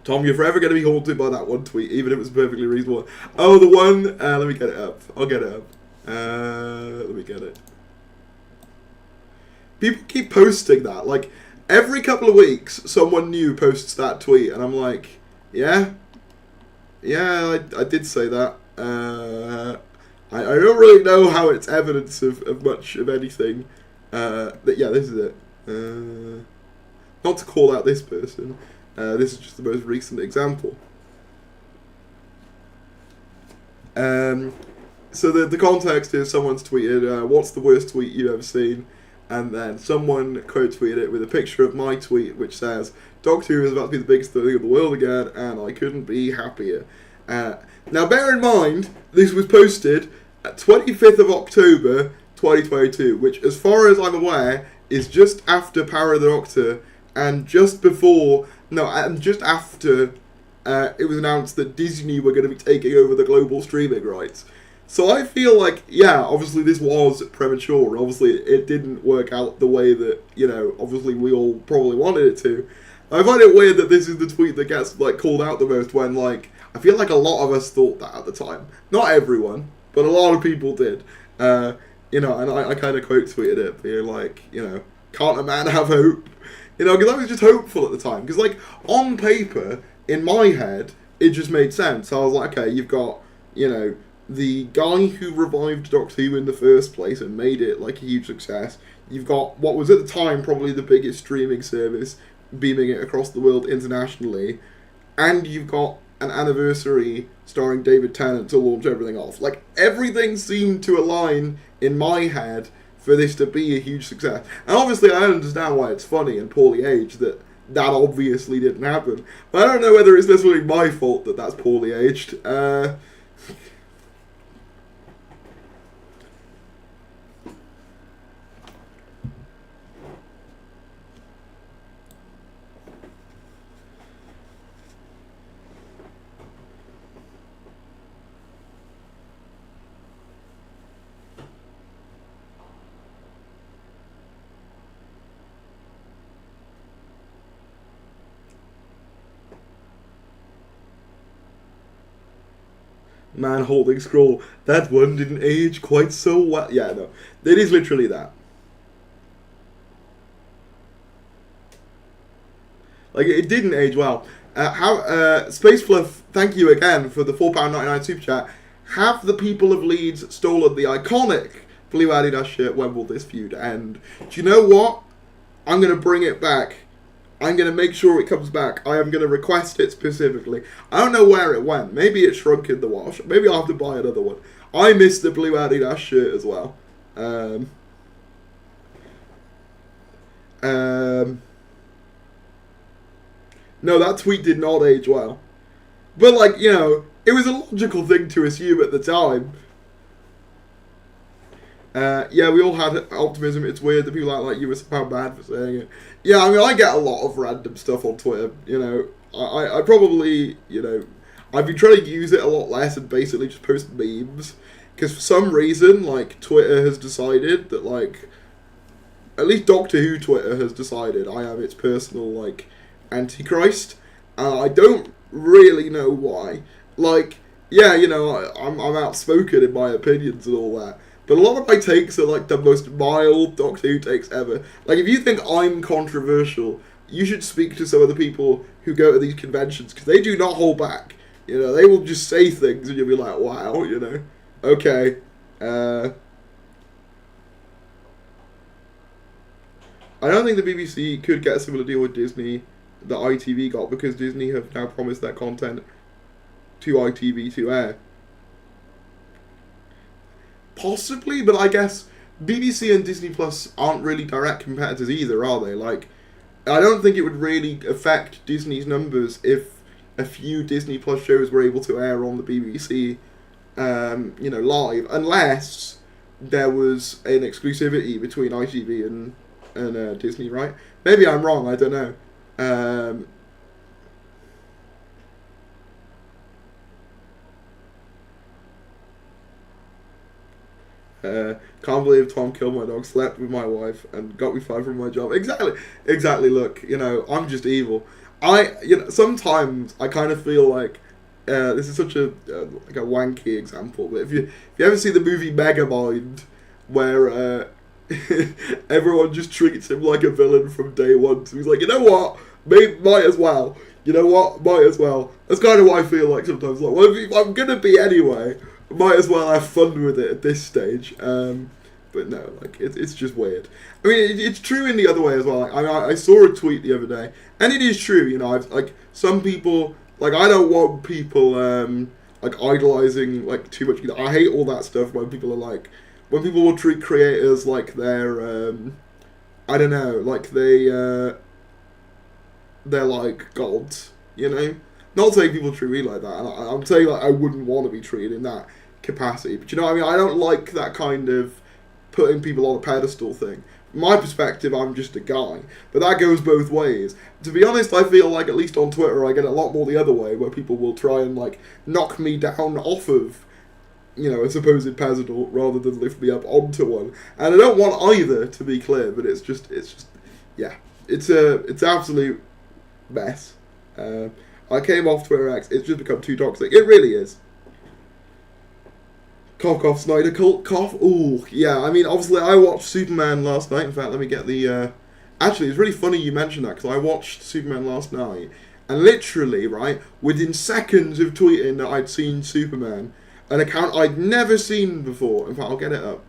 Tom, you're forever going to be haunted by that one tweet, even if it's perfectly reasonable. Oh, the one. Let me get it up. I'll get it up. Let me get it. People keep posting that. Like, every couple of weeks, someone new posts that tweet, and I'm like, yeah, I did say that. I don't really know how it's evidence of much of anything. But yeah, this is it. Not to call out this person. This is just the most recent example. So the context is someone's tweeted, what's the worst tweet you've ever seen? And then someone quote tweeted it with a picture of my tweet, which says, Doctor Who is about to be the biggest thing in the world again, and I couldn't be happier. Now bear in mind, this was posted at 25th of October 2022, which as far as I'm aware is just after Power of the Doctor, and just after it was announced that Disney were going to be taking over the global streaming rights. So I feel like, yeah, obviously this was premature, and obviously it didn't work out the way that, you know, obviously we all probably wanted it to. I find it weird that this is the tweet that gets, like, called out the most when, like, I feel like a lot of us thought that at the time. Not everyone, but a lot of people did. You know, and I kind of quote tweeted it, being like, you know, can't a man have hope? You know, because I was just hopeful at the time. Because, like, on paper, in my head, it just made sense. I was like, okay, you've got, you know, the guy who revived Doctor Who in the first place and made it, like, a huge success. You've got what was at the time probably the biggest streaming service beaming it across the world internationally. And you've got an anniversary starring David Tennant to launch everything off. Like, everything seemed to align in my head for this to be a huge success. And obviously I understand why it's funny and poorly aged that obviously didn't happen. But I don't know whether it's necessarily my fault that that's poorly aged. Man holding scroll. That one didn't age quite so well. Yeah, no. It is literally that. Like, it didn't age well. Space Fluff, thank you again for the £4.99 super chat. Have the people of Leeds stolen the iconic blue Adidas shirt? When will this feud end? Do you know what? I'm going to bring it back. I'm going to make sure it comes back. I am going to request it specifically. I don't know where it went. Maybe it shrunk in the wash. Maybe I'll have to buy another one. I missed the blue Adidas shirt as well. No, that tweet did not age well. But, like, you know, it was a logical thing to assume at the time. Yeah, we all had optimism. It's weird that people like you were somehow bad for saying it. Yeah, I mean, I get a lot of random stuff on Twitter. You know, I probably, you know, I've been trying to use it a lot less and basically just post memes. Because for some reason, like, Twitter has decided that, like, at least Doctor Who Twitter has decided I am its personal, like, Antichrist. I don't really know why. Like, yeah, you know, I'm outspoken in my opinions and all that. But a lot of my takes are, like, the most mild Doctor Who takes ever. Like, if you think I'm controversial, you should speak to some of the people who go to these conventions, because they do not hold back. You know, they will just say things and you'll be like, wow, you know. Okay. I don't think the BBC could get a similar deal with Disney that ITV got, because Disney have now promised their content to ITV to air. Possibly, but I guess BBC and Disney Plus aren't really direct competitors either, are they? Like, I don't think it would really affect Disney's numbers if a few Disney Plus shows were able to air on the BBC, you know, live, unless there was an exclusivity between ITV and Disney, right? Maybe I'm wrong, I don't know. Can't believe Tom killed my dog, slept with my wife, and got me fired from my job. Exactly. Look, you know, I'm just evil. You know, sometimes I kind of feel like this is such a like a wanky example, but if you ever see the movie Megamind, where everyone just treats him like a villain from day one, so he's like, you know what, might as well. You know what, might as well. That's kind of what I feel like sometimes. Like, well, if I'm gonna be anyway, might as well have fun with it at this stage. But no, like, it's just weird. I mean, it's true in the other way as well. Like, I saw a tweet the other day, and it is true, you know, like, some people, like, I don't want people, like, idolizing, like, too much. I hate all that stuff when people are like, when people will treat creators like they're, I don't know, like, they're like gods, you know? Not saying people treat me like that, and I'm saying, like, I wouldn't want to be treated in that capacity, but you know what I mean? I don't like that kind of putting people on a pedestal thing. From my perspective, I'm just a guy, but that goes both ways. To be honest, I feel like, at least on Twitter, I get a lot more the other way, where people will try and, like, knock me down off of, you know, a supposed pedestal rather than lift me up onto one. And I don't want either, to be clear, but it's just, yeah, it's absolute mess. I came off Twitter X, it's just become too toxic. It really is. Cough, cough, Snyder cult, cough. Ooh, yeah, I mean, obviously, I watched Superman last night. In fact, let me get the, actually, it's really funny you mentioned that, because I watched Superman last night, and literally, right, within seconds of tweeting that I'd seen Superman, an account I'd never seen before, in fact, I'll get it up.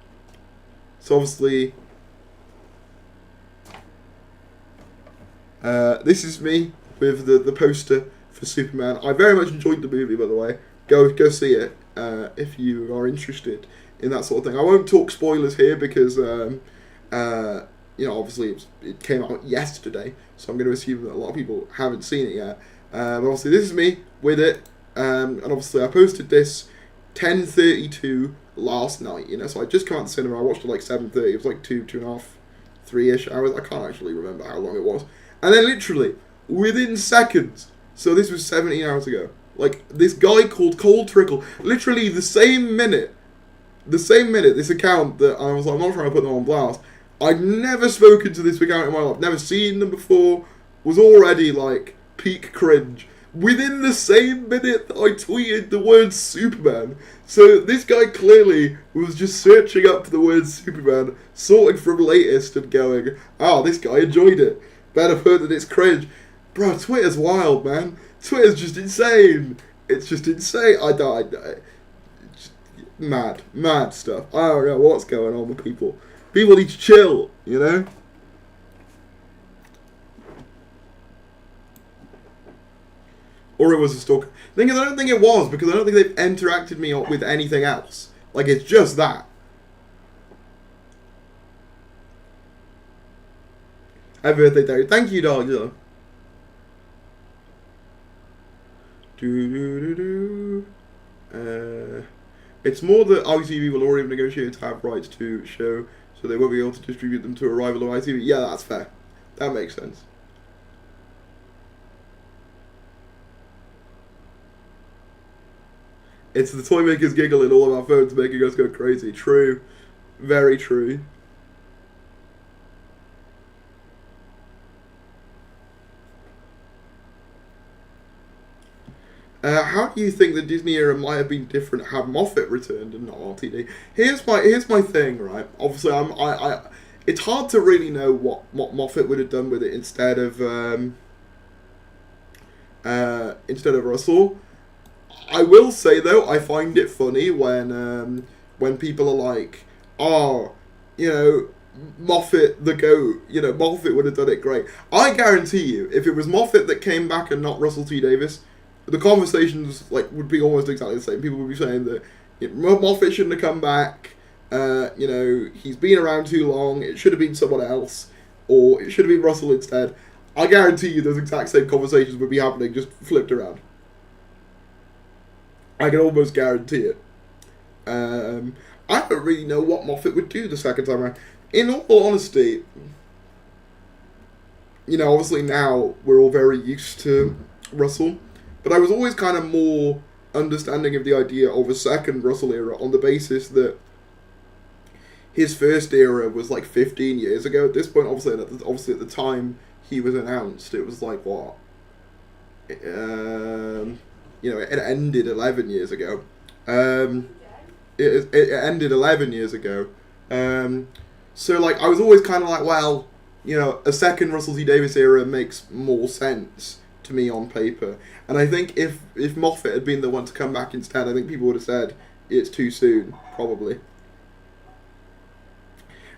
So, obviously, this is me with the poster for Superman. I very much enjoyed the movie, by the way. Go see it if you are interested in that sort of thing. I won't talk spoilers here because, you know, obviously it came out yesterday, so I'm going to assume that a lot of people haven't seen it yet. But obviously this is me with it, and obviously I posted this 10:32 last night, you know, so I just came out the cinema. I watched it like 7:30. It was like 2.5, 3-ish hours. I can't actually remember how long it was. And then literally, within seconds, so this was 17 hours ago, like, this guy called Cold Trickle, literally the same minute, this account that I was like, I'm not trying to put them on blast, I'd never spoken to this account in my life, never seen them before, was already, like, peak cringe. within the same minute that I tweeted the word Superman. So this guy clearly was just searching up the word Superman, sorting from latest and going, oh, this guy enjoyed it. Better put that it's cringe. Bro, Twitter's wild, man. Twitter's just insane. It's just insane. I just mad stuff. I don't know what's going on with people. People need to chill, you know? Or it was a stalker. Thing is, I don't think it was, because I don't think they've interacted me with anything else. Like, it's just that. Happy birthday, Terry. Thank you, dog. It's more that ITV will already have negotiated to have rights to show, so they won't be able to distribute them to a rival of ITV. Yeah, that's fair. That makes sense. It's the toy makers giggle in all of our phones making us go crazy. True. Very true. How do you think the Disney era might have been different had Moffat returned and not RTD? Here's my thing, right? Obviously, it's hard to really know what Moffat would have done with it instead of Russell. I will say though, I find it funny when people are like, oh, you know, Moffat the GOAT, you know, Moffat would have done it great. I guarantee you, if it was Moffat that came back and not Russell T Davies, the conversations would be almost exactly the same. People would be saying that Moffat shouldn't have come back. You know, he's been around too long. It should have been someone else, or it should have been Russell instead. I guarantee you, those exact same conversations would be happening, just flipped around. I can almost guarantee it. I don't really know what Moffat would do the second time around. In all honesty, you know, obviously now we're all very used to Russell, but I was always kind of more understanding of the idea of a second Russell era on the basis that his first era was like 15 years ago at this point. Obviously at the time he was announced, it was like what? You know, it ended 11 years ago. It ended 11 years ago. So, like, I was always kind of like, well, you know, a second Russell T Davies era makes more sense to me on paper. And I think if Moffat had been the one to come back instead, I think people would have said it's too soon, probably.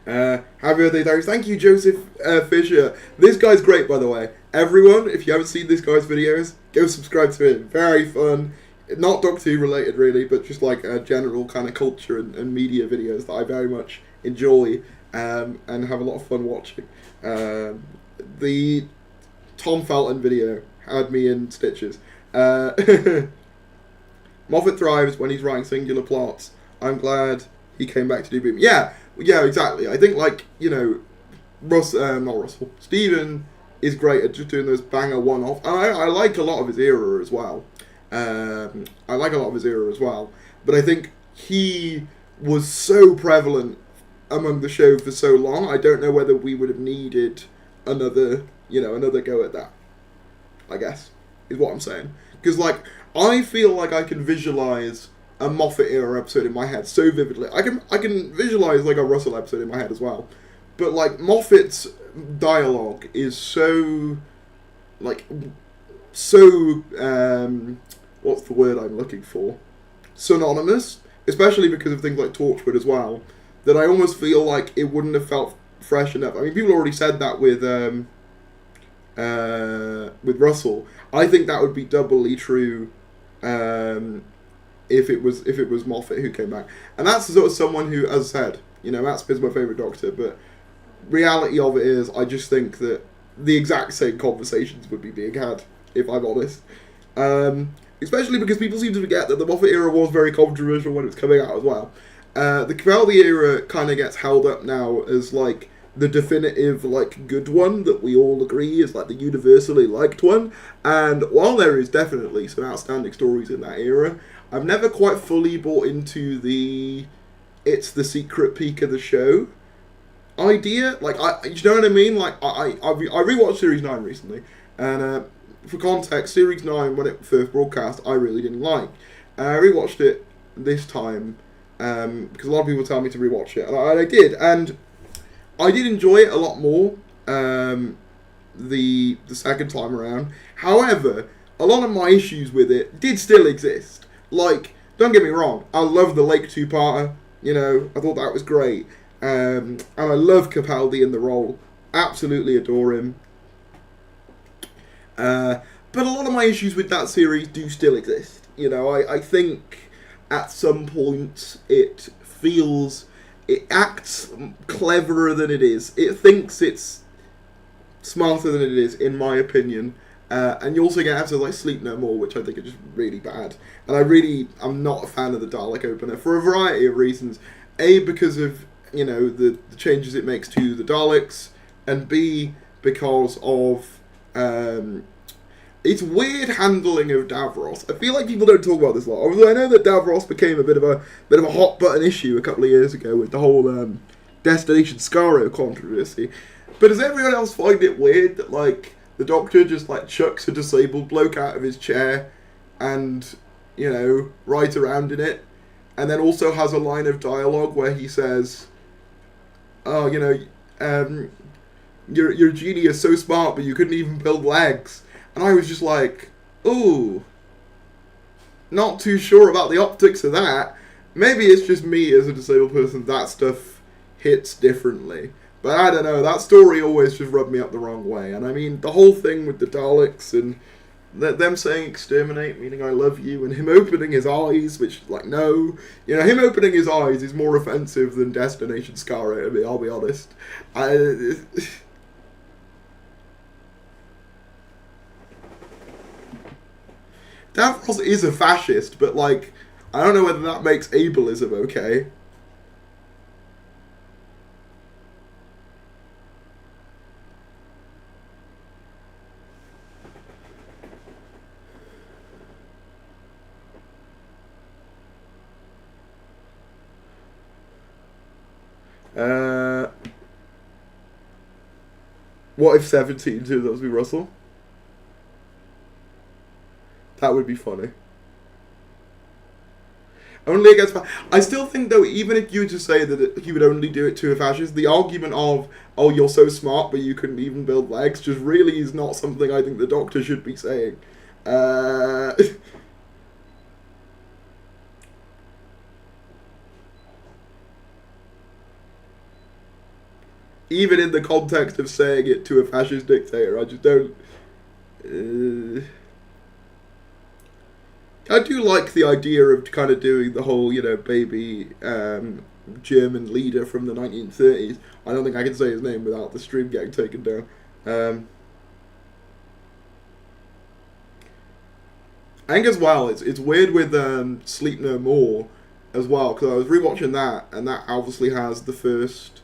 Happy birthday, Darius. Thank you, Joseph Fisher. This guy's great, by the way. Everyone, if you haven't seen this guy's videos, go subscribe to him. Very fun. Not Doctor Who related, really, but just like general kind of culture and media videos that I very much enjoy and have a lot of fun watching. The Tom Felton video had me in stitches. Moffat thrives when he's writing singular plots. I'm glad he came back to do Boom. Yeah, exactly. I think, like, you know, Stephen is great at just doing those banger one-off. And I like a lot of his era as well. But I think he was so prevalent among the show for so long, I don't know whether we would have needed another go at that, I guess, is what I'm saying. Because, like, I feel like I can visualize a Moffat era episode in my head so vividly. I can visualize, like, a Russell episode in my head as well. But, like, Moffat's dialogue is so, like, what's the word I'm looking for? Synonymous, especially because of things like Torchwood as well, that I almost feel like it wouldn't have felt fresh enough. I mean, people already said that with Russell. I think that would be doubly true if it was Moffat who came back. And that's sort of someone who, as I said, you know, Matt Smith's my favourite Doctor, but reality of it is, I just think that the exact same conversations would be being had, if I'm honest. Especially because people seem to forget that the Moffat era was very controversial when it was coming out as well. The Capaldi era kind of gets held up now as, like, the definitive, like, good one that we all agree is, like, the universally liked one. And while there is definitely some outstanding stories in that era, I've never quite fully bought into it's the secret peak of the show idea. Like, you know what I mean? Like, I rewatched Series 9 recently, and for context, Series 9, when it first broadcast, I really didn't like. I rewatched it this time, because a lot of people tell me to rewatch it, and I did, and I did enjoy it a lot more the second time around. However, a lot of my issues with it did still exist. Like, don't get me wrong, I love the Lake two-parter, you know, I thought that was great, and I love Capaldi in the role, absolutely adore him. But a lot of my issues with that series do still exist. You know, I think at some point it acts cleverer than it is. It thinks it's smarter than it is, in my opinion. And you also get episodes like Sleep No More, which I think are just really bad. And I'm not a fan of the Dalek opener for a variety of reasons. A, because of, you know, the changes it makes to the Daleks, and B, because of its weird handling of Davros. I feel like people don't talk about this a lot. Obviously, I know that Davros became a bit of a hot button issue a couple of years ago with the whole Destination Skaro controversy. But does everyone else find it weird that, like, the Doctor just, like, chucks a disabled bloke out of his chair and, you know, rides around in it, and then also has a line of dialogue where he says, oh, you know, your genie is so smart, but you couldn't even build legs. And I was just like, ooh, not too sure about the optics of that. Maybe it's just me as a disabled person, that stuff hits differently. But I don't know, that story always just rubbed me up the wrong way. And I mean, the whole thing with the Daleks and them saying exterminate, meaning I love you, and him opening his eyes, which, like, no. You know, him opening his eyes is more offensive than Destination Skaro to me, I'll be honest. Davros is a fascist, but, like, I don't know whether that makes ableism okay. What if 17 turned out to be Russell? That would be funny. Only against... I still think, though, even if you were to say that he would only do it to a fascist, the argument of, oh, you're so smart, but you couldn't even build legs, just really is not something I think the Doctor should be saying. Even in the context of saying it to a fascist dictator, I just don't... I do like the idea of kind of doing the whole, you know, baby German leader from the 1930s. I don't think I can say his name without the stream getting taken down. I think as well, it's weird with Sleep No More as well, because I was rewatching that, and that obviously has the first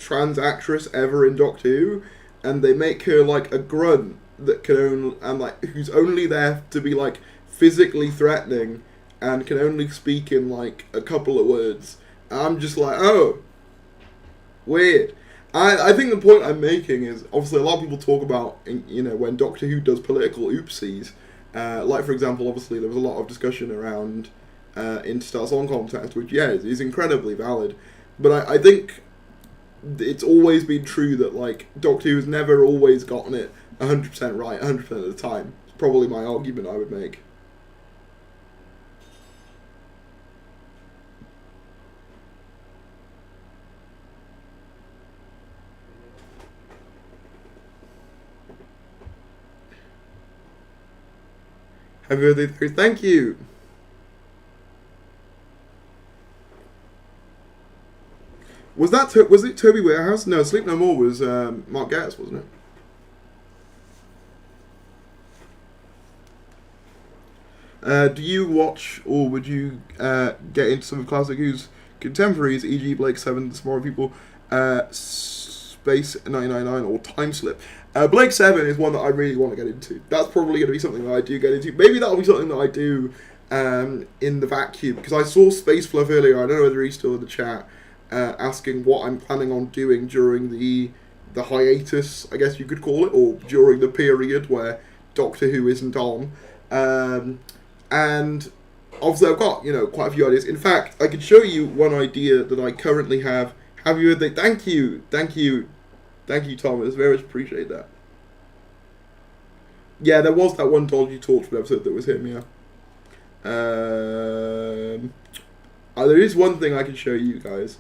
trans actress ever in Doctor Who, and they make her like a grunt that can only, and like who's only there to be like physically threatening and can only speak in like a couple of words. And I'm just like, oh, weird. I think the point I'm making is, obviously a lot of people talk about, you know, when Doctor Who does political oopsies, like for example, obviously there was a lot of discussion around Interstellar Song Contest, which is incredibly valid, but I think it's always been true that like Doctor Who has never always gotten it 100% right 100% of the time. It's probably my argument I would make. Happy birthday, thank you. Was it Toby Warehouse? No, Sleep No More was Mark Gatiss, wasn't it? Do you watch, or would you get into some of Classic Who's contemporaries, e.g. Blake 7, The Smaller People, Space 999, or Time Slip? Blake 7 is one that I really want to get into. That's probably going to be something that I do get into. Maybe that'll be something that I do in the vacuum, because I saw Space Fluff earlier. I don't know whether he's still in the chat, asking what I'm planning on doing during the the hiatus, I guess you could call it, or during the period where Doctor Who isn't on. And obviously I've got, quite a few ideas. In fact, I could show you one idea that I currently have. Have you heard that? Thank you, Thomas. Very much appreciate that. Yeah, there was that one Dodgy Torchwood episode that was him, yeah. There is one thing I can show you guys.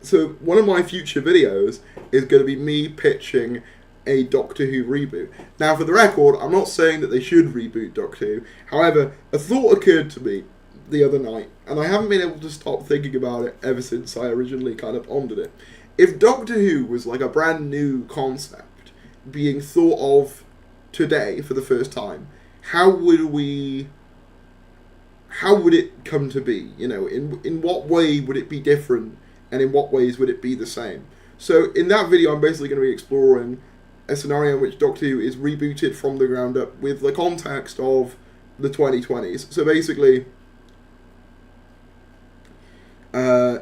So one of my future videos is going to be me pitching a Doctor Who reboot. Now, for the record, I'm not saying that they should reboot Doctor Who. However, a thought occurred to me the other night, and I haven't been able to stop thinking about it ever since I originally kind of pondered it. If Doctor Who was like a brand new concept being thought of today for the first time, how would it come to be? In what way would it be different, and in what ways would it be the same? So in that video, I'm basically going to be exploring a scenario in which Doctor Who is rebooted from the ground up with the context of the 2020s. So basically, a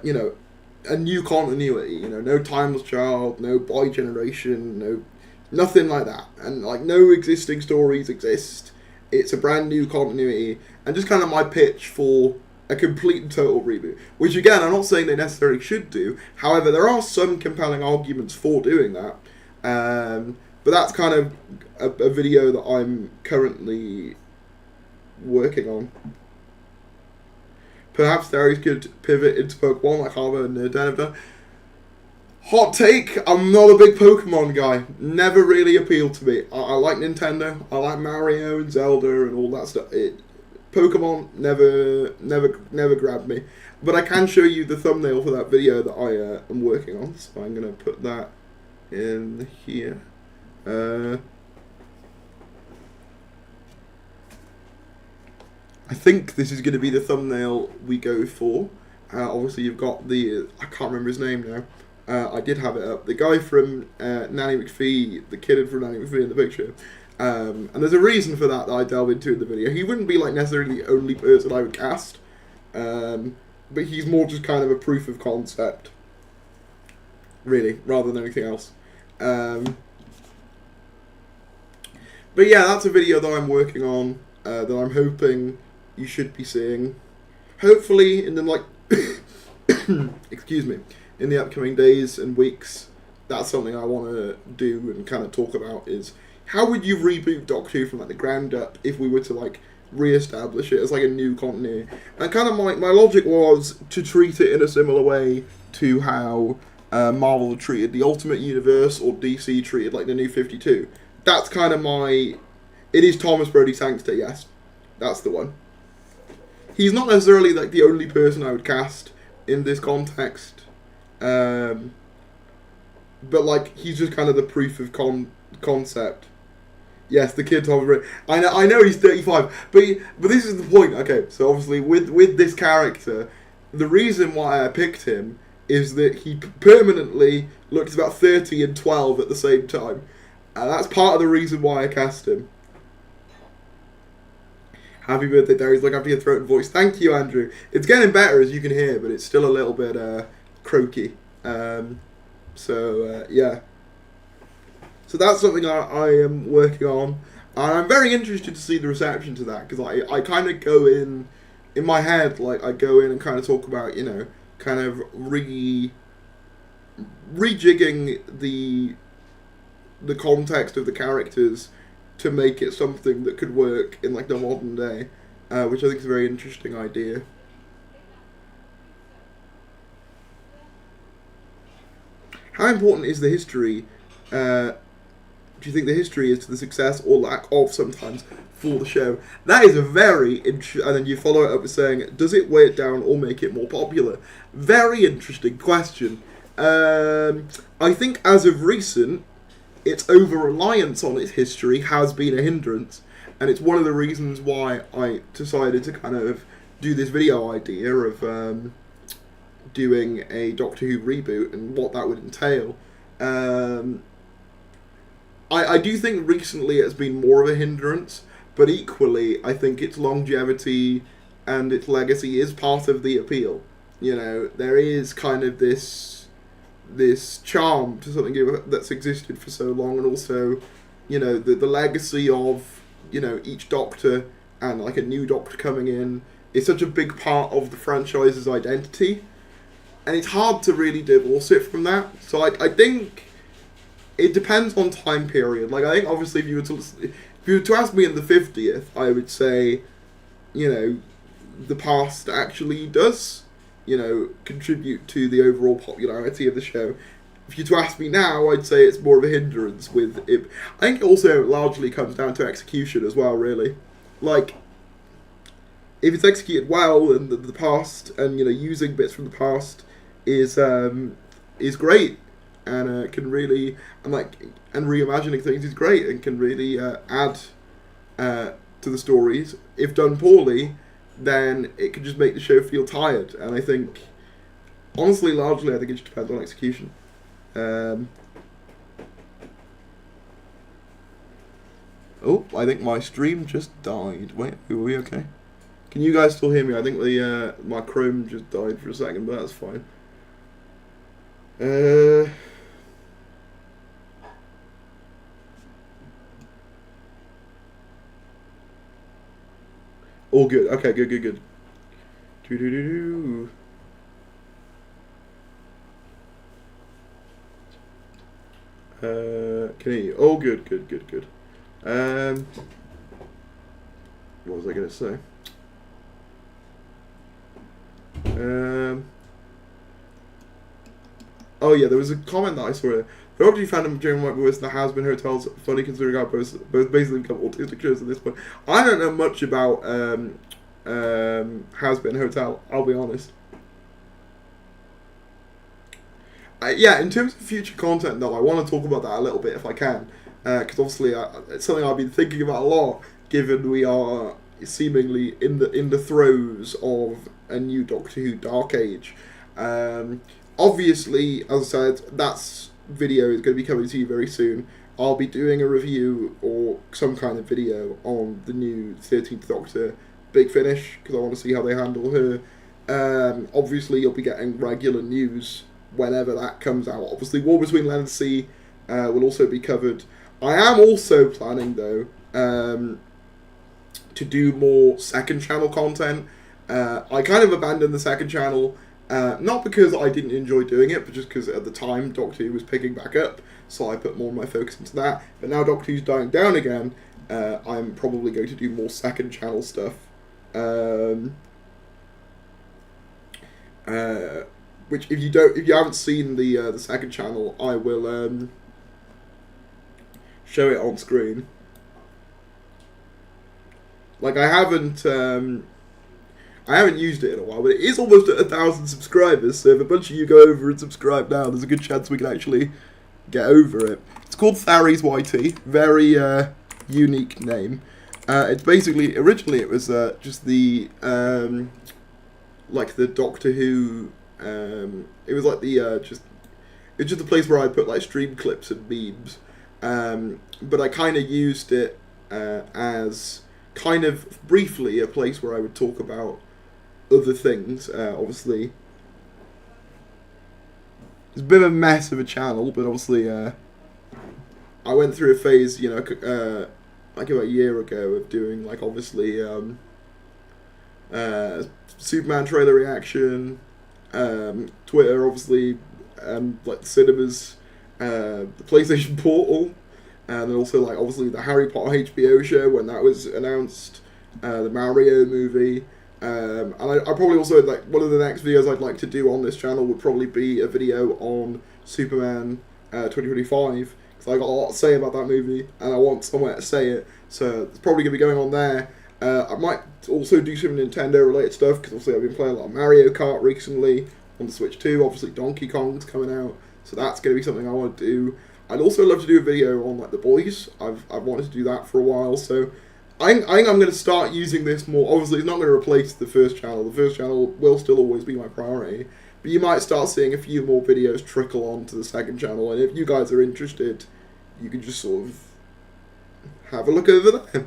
new continuity, no Timeless Child, no Boy Generation, nothing like that. And no existing stories exist. It's a brand new continuity, and just kind of my pitch for a complete and total reboot. Which again, I'm not saying they necessarily should do. However, there are some compelling arguments for doing that. But that's kind of a video that I'm currently working on. Perhaps Darius could pivot into Pokemon like Harvard and Dan have done. Hot take, I'm not a big Pokemon guy. Never really appealed to me. I like Nintendo, I like Mario and Zelda and all that stuff. Pokemon never grabbed me. But I can show you the thumbnail for that video that I am working on. So I'm going to put that in here. I think this is going to be the thumbnail we go for. Obviously you've got the, I can't remember his name now. I did have it up. The guy from Nanny McPhee, the kid from Nanny McPhee in the picture. And there's a reason for that I delve into in the video. He wouldn't be necessarily the only person I would cast. But he's more just kind of a proof of concept. Really, rather than anything else. But yeah, that's a video that I'm working on. That I'm hoping you should be seeing. Hopefully in the excuse me, in the upcoming days and weeks. That's something I want to do and kind of talk about is how would you reboot Doctor Who from the ground up if we were to re-establish it as a new continuity. And kind of my logic was to treat it in a similar way to how Marvel treated the Ultimate Universe or DC treated the New 52. That's kind of my... It is Thomas Brodie Sangster, yes. That's the one. He's not necessarily the only person I would cast in this context. But he's just kind of the proof of concept. Yes, the kid Thomas Brodie. I know he's 35, but this is the point. Okay, so obviously with this character, the reason why I picked him is that he permanently looks about 30 and 12 at the same time. And that's part of the reason why I cast him. Happy birthday, Darius. Look after your throat and voice. Thank you, Andrew. It's getting better, as you can hear, but it's still a little bit croaky. Yeah. So that's something I am working on. And I'm very interested to see the reception to that, because I kind of go in my head, I go in and kind of talk about, kind of rejigging the context of the characters to make it something that could work in the modern day, which I think is a very interesting idea. How important is the history? Do you think the history is to the success or lack of sometimes for the show? That is a very interesting. And then you follow it up with saying, does it weigh it down or make it more popular? Very interesting question. I think as of recent, its over-reliance on its history has been a hindrance, and it's one of the reasons why I decided to kind of do this video idea of doing a Doctor Who reboot and what that would entail. I do think recently it's been more of a hindrance, but equally I think its longevity and its legacy is part of the appeal. There is kind of this this charm to something that's existed for so long, and also, you know, the legacy of, you know, each Doctor and like a new Doctor coming in is such a big part of the franchise's identity, and it's hard to really divorce it from that. So like, I think it depends on time period. Like, I think obviously if you were to ask me in the 50th, I would say, you know, the past actually does, you know, contribute to the overall popularity of the show. If you were to ask me now, I'd say it's more of a hindrance with it. I think it also largely comes down to execution as well, really. Like, if it's executed well, and the past, and, you know, using bits from the past is great, and can really, and reimagining things is great, and can really add to the stories. If done poorly, then it could just make the show feel tired. And I think, honestly, largely, I think it just depends on execution. Oh, I think my stream just died. Wait, are we okay? Can you guys still hear me? I think the my Chrome just died for a second, but that's fine. All good. Okay, good. Do. Can hear you. Oh, good. What was I going to say? Oh yeah, there was a comment that I saw here. The Doctor Who fandom during my voice in the Has-Been Hotels funny considering how both basically become autistic shows at this point. I don't know much about Has-Been Hotel, I'll be honest. Yeah, in terms of future content though, I want to talk about that a little bit if I can. Because obviously it's something I've been thinking about a lot, given we are seemingly in the throes of a new Doctor Who Dark Age. Obviously, as I said, that's video is going to be coming to you very soon. I'll be doing a review or some kind of video on the new 13th Doctor Big Finish, because I want to see how they handle her. Obviously, you'll be getting regular news whenever that comes out. Obviously, War Between Land and Sea will also be covered. I am also planning, though, to do more second channel content. I kind of abandoned the second channel, not because I didn't enjoy doing it, but just because at the time Doctor Who was picking back up, so I put more of my focus into that. But now Doctor Who's dying down again, I'm probably going to do more second channel stuff. Which if you haven't seen the second channel, I will show it on screen. Like, I haven't used it in a while, but it is almost at 1,000 subscribers, so if a bunch of you go over and subscribe now, there's a good chance we can actually get over it. It's called Thary's YT, very unique name. It's basically, originally it was just the, like the Doctor Who, it was like the, it's just a place where I put like stream clips and memes, but I kind of used it as kind of briefly a place where I would talk about other things. Obviously, it's a bit of a mess of a channel, but obviously I went through a phase, you know, like about a year ago of doing like obviously Superman trailer reaction, Twitter obviously, like the cinemas, the PlayStation Portal, and then also like obviously the Harry Potter HBO show when that was announced, the Mario movie, and I probably also, like, one of the next videos I'd like to do on this channel would probably be a video on Superman 2025, because I got a lot to say about that movie and I want somewhere to say it, so it's probably going to be going on there. I might also do some Nintendo related stuff, because obviously I've been playing a lot of Mario Kart recently on the Switch 2, obviously Donkey Kong's coming out, so that's going to be something I want to do. I'd also love to do a video on like The Boys. I've wanted to do that for a while, so I think I'm going to start using this more. Obviously, it's not going to replace the first channel. The first channel will still always be my priority, but you might start seeing a few more videos trickle onto the second channel, and if you guys are interested, you can just sort of have a look over there.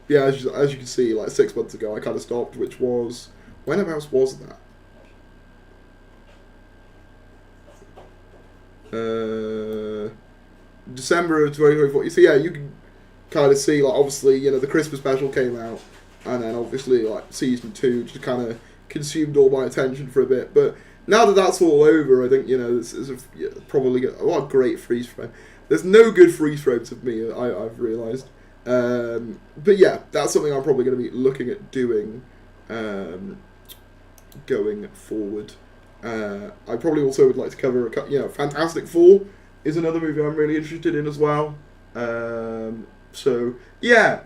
Yeah, as you can see, like 6 months ago, I kind of stopped, which was, when about was that? December of 2024. So yeah, you can kind of see, like, obviously, you know, the Christmas special came out, and then obviously, like, season 2 just kind of consumed all my attention for a bit. But now that that's all over, I think, you know, this is probably what a great freeze frame. There's no good freeze frames of me, I've realised. But yeah, that's something I'm probably going to be looking at doing going forward. I probably also would like to cover, Fantastic Four is another movie I'm really interested in as well. So yeah,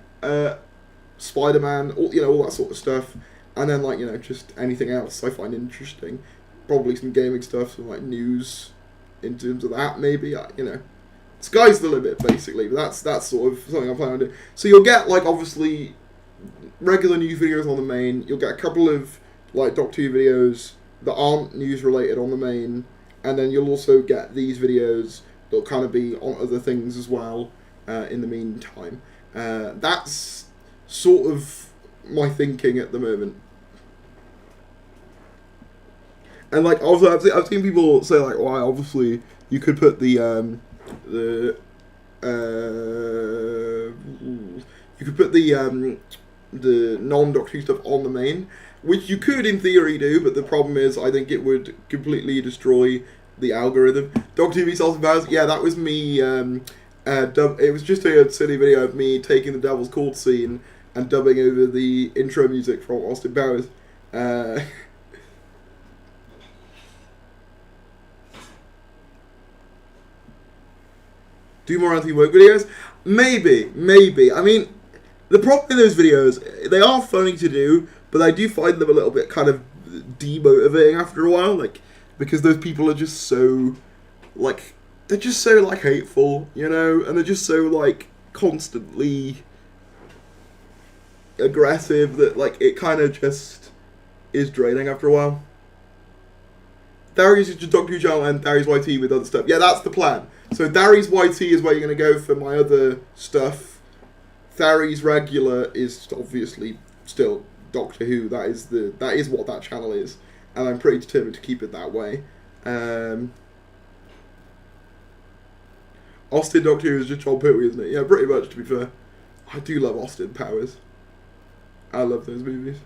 Spider-Man, all that sort of stuff, and then just anything else I find interesting. Probably some gaming stuff, some news in terms of that, maybe. Sky's the limit basically, but that's sort of something I'm planning on doing. So you'll get obviously regular news videos on the main. You'll get a couple of Doctor Who videos that aren't news related on the main, and then you'll also get these videos that'll kind of be on other things as well in the meantime. That's sort of my thinking at the moment. And also I've seen people say why obviously you could put the non-Doctor Who stuff on the main, which you could in theory do, but the problem is I think it would completely destroy the algorithm. Doctor Who Souls and Powers, yeah, that was me. It was just a silly video of me taking the Devil's Court scene and dubbing over the intro music from Austin Powers. Do more anti-woke videos? Maybe. I mean, the problem with those videos, they are funny to do, but I do find them a little bit kind of demotivating after a while, because those people are just so, they're just so, hateful, and they're just so, constantly aggressive that, it kind of just is draining after a while. Darius is just Doctor Who channel and Darius YT with other stuff. Yeah, that's the plan. So Darius YT is where you're going to go for my other stuff. Darius regular is obviously still Doctor Who. That is what that channel is, and I'm pretty determined to keep it that way. Austin Doctor Who is just John Pertwee, isn't it? Yeah, pretty much, to be fair. I do love Austin Powers. I love those movies.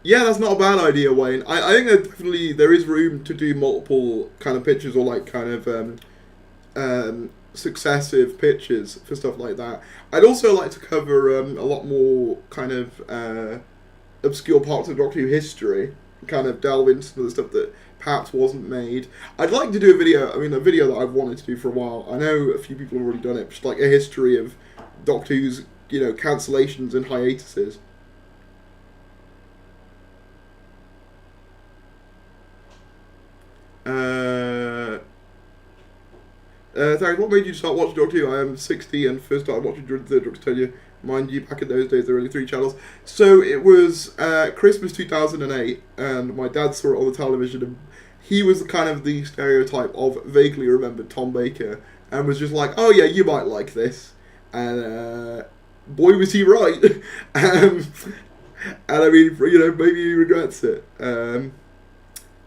Yeah, that's not a bad idea, Wayne. I think that there is room to do multiple kind of pictures or successive pictures for stuff like that. I'd also like to cover a lot more kind of obscure parts of Doctor Who history, kind of delve into some of the stuff that perhaps wasn't made. I'd like to do a video that I've wanted to do for a while. I know a few people have already done it, just a history of Doctor Who's, cancellations and hiatuses. Sorry, what made you start watching Doctor Who? I am 60 and first started watching during the third Doctor tenure. Mind you, back in those days there were only 3 channels. So it was Christmas 2008, and my dad saw it on the television, and he was kind of the stereotype of vaguely remembered Tom Baker, and was just like, oh yeah, you might like this. And boy was he right. And I mean, maybe he regrets it. No,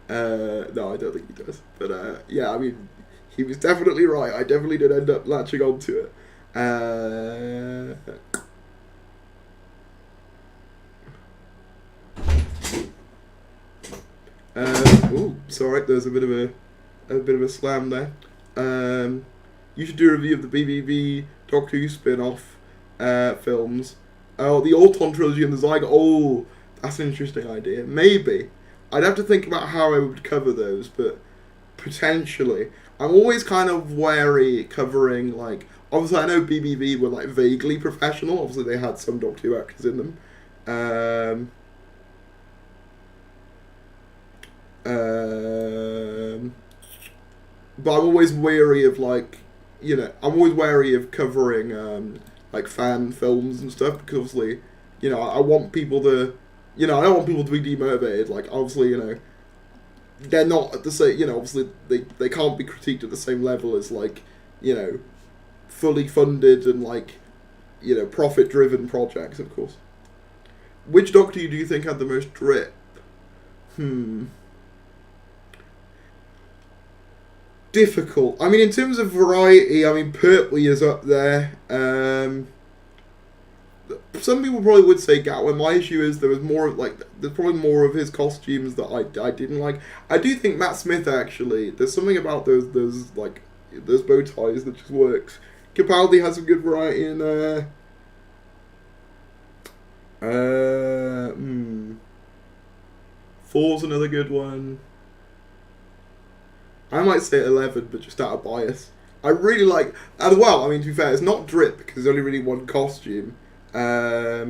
I don't think he does. But yeah, I mean, he was definitely right. I definitely did end up latching onto it. Oh, sorry. There's a bit of a slam there. You should do a review of the BBB Doctor Who spin-off films. Oh, the Auton trilogy and the Zygote. Oh, that's an interesting idea. Maybe. I'd have to think about how I would cover those, but potentially. I'm always kind of wary covering, obviously I know BBB were, vaguely professional. Obviously they had some Doctor Who actors in them. But I'm always wary of, I'm always wary of covering, fan films and stuff, because obviously, I want people to... I don't want people to be demotivated. Obviously, they're not at the same... obviously, they can't be critiqued at the same level as, fully funded and, you know, profit-driven projects, of course. Which Doctor do you think had the most drip? Difficult. I mean, in terms of variety, I mean, Pertwee is up there. Some people probably would say Gatwa. My issue is there was more of, like, there's probably more of his costumes that I didn't like. I do think Matt Smith, actually, there's something about those bow ties that just works. Capaldi has some good variety in there. Four's another good one. I might say 11, but just out of bias. I really like, as well, I mean, to be fair, it's not drip, because there's only really one costume. But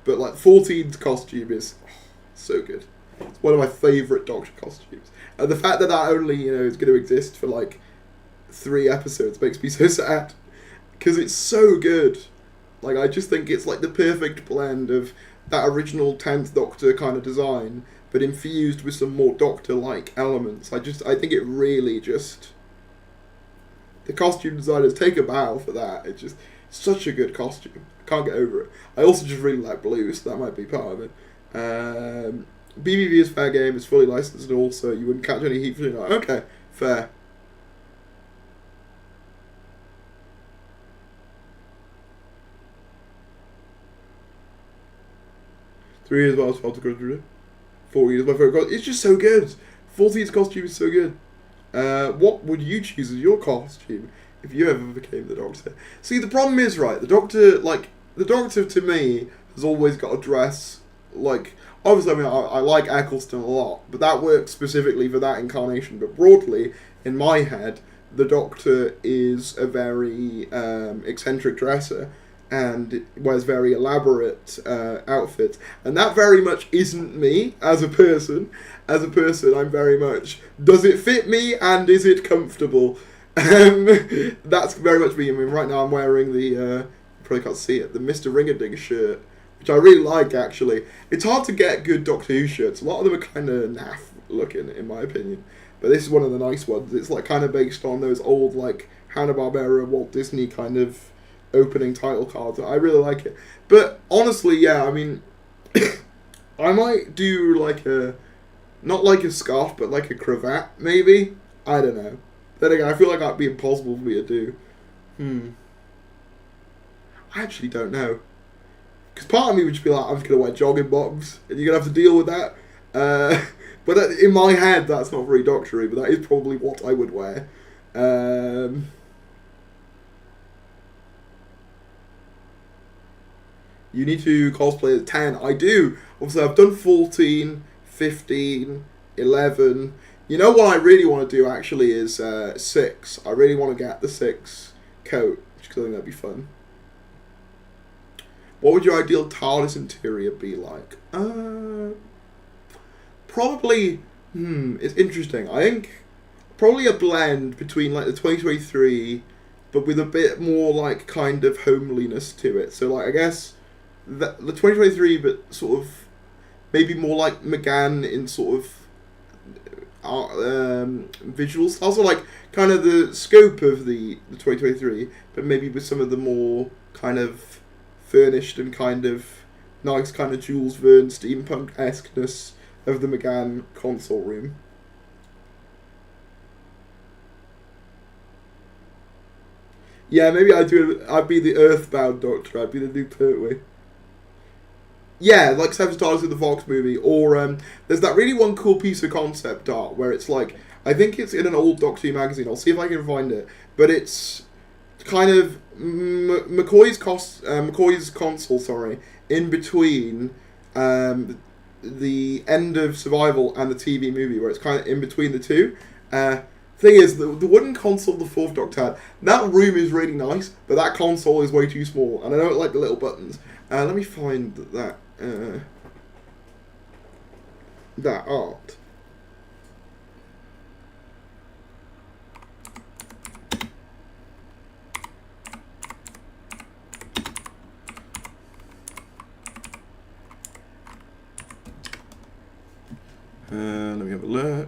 like 14's costume is so good. It's one of my favourite Doctor costumes. And the fact that only, you know, is going to exist for like 3 episodes makes me so sad. Because it's so good. Like, I just think it's like the perfect blend of that original 10th Doctor kind of design, but infused with some more Doctor-like elements. I think it really just... The costume designers take a bow for that. It's just such a good costume. I can't get over it. I also just really like blue, so that might be part of it. BBV is fair game. It's fully licensed, and also you wouldn't catch any heat for doing that. Okay, fair. Three years well as Falter Grudge. 4 years my favourite costume. It's just so good. 14's costume is so good. What would you choose as your costume if you ever became the Doctor? See, the problem is, right, the Doctor to me has always got a dress, like, obviously, I mean, I like Eccleston a lot, but that works specifically for that incarnation, but broadly, in my head, the Doctor is a very eccentric dresser, and wears very elaborate outfits, and that very much isn't me as a person. As a person, I'm very much, does it fit me and is it comfortable? That's very much me. I mean, right now I'm wearing the, you probably can't see it, the Mr. Ring-a-Ding shirt, which I really like, actually. It's hard to get good Doctor Who shirts. A lot of them are kind of naff looking, in my opinion, but this is one of the nice ones. It's like kind of based on those old, like, Hanna-Barbera, Walt Disney kind of opening title cards. I really like it. But honestly, yeah, I mean, I might do like not like a scarf, but like a cravat, maybe? I don't know. Then again, I feel like that'd be impossible for me to do. I actually don't know. Because part of me would just be like, I'm just going to wear jogging bottoms, and you're going to have to deal with that. But in my head, that's not very doctory, but that is probably what I would wear. You need to cosplay as 10. I do. Obviously, I've done 14, 15, 11. You know what I really want to do, actually, is 6. I really want to get the 6 coat, because I think that'd be fun. What would your ideal TARDIS interior be like? Probably, it's interesting. I think probably a blend between like the 2023, but with a bit more like kind of homeliness to it. So like I guess the 2023, but sort of maybe more like McGann in sort of visual style. Also like kind of the scope of the 2023, but maybe with some of the more kind of furnished and kind of nice kind of Jules Verne steampunk-esqueness of the McGann console room. Yeah, maybe I'd be the Earthbound Doctor. I'd be the new Pertwee. Yeah, like Seven Stars in the Fox movie, or there's that really one cool piece of concept art where it's like, I think it's in an old Doctor Who magazine. I'll see if I can find it, but it's kind of McCoy's console, in between the end of Survival and the TV movie, where it's kind of in between the two. Thing is, the wooden console the Fourth Doctor had, that room is really nice, but that console is way too small, and I don't like the little buttons. Let me find that art. Let me have a look.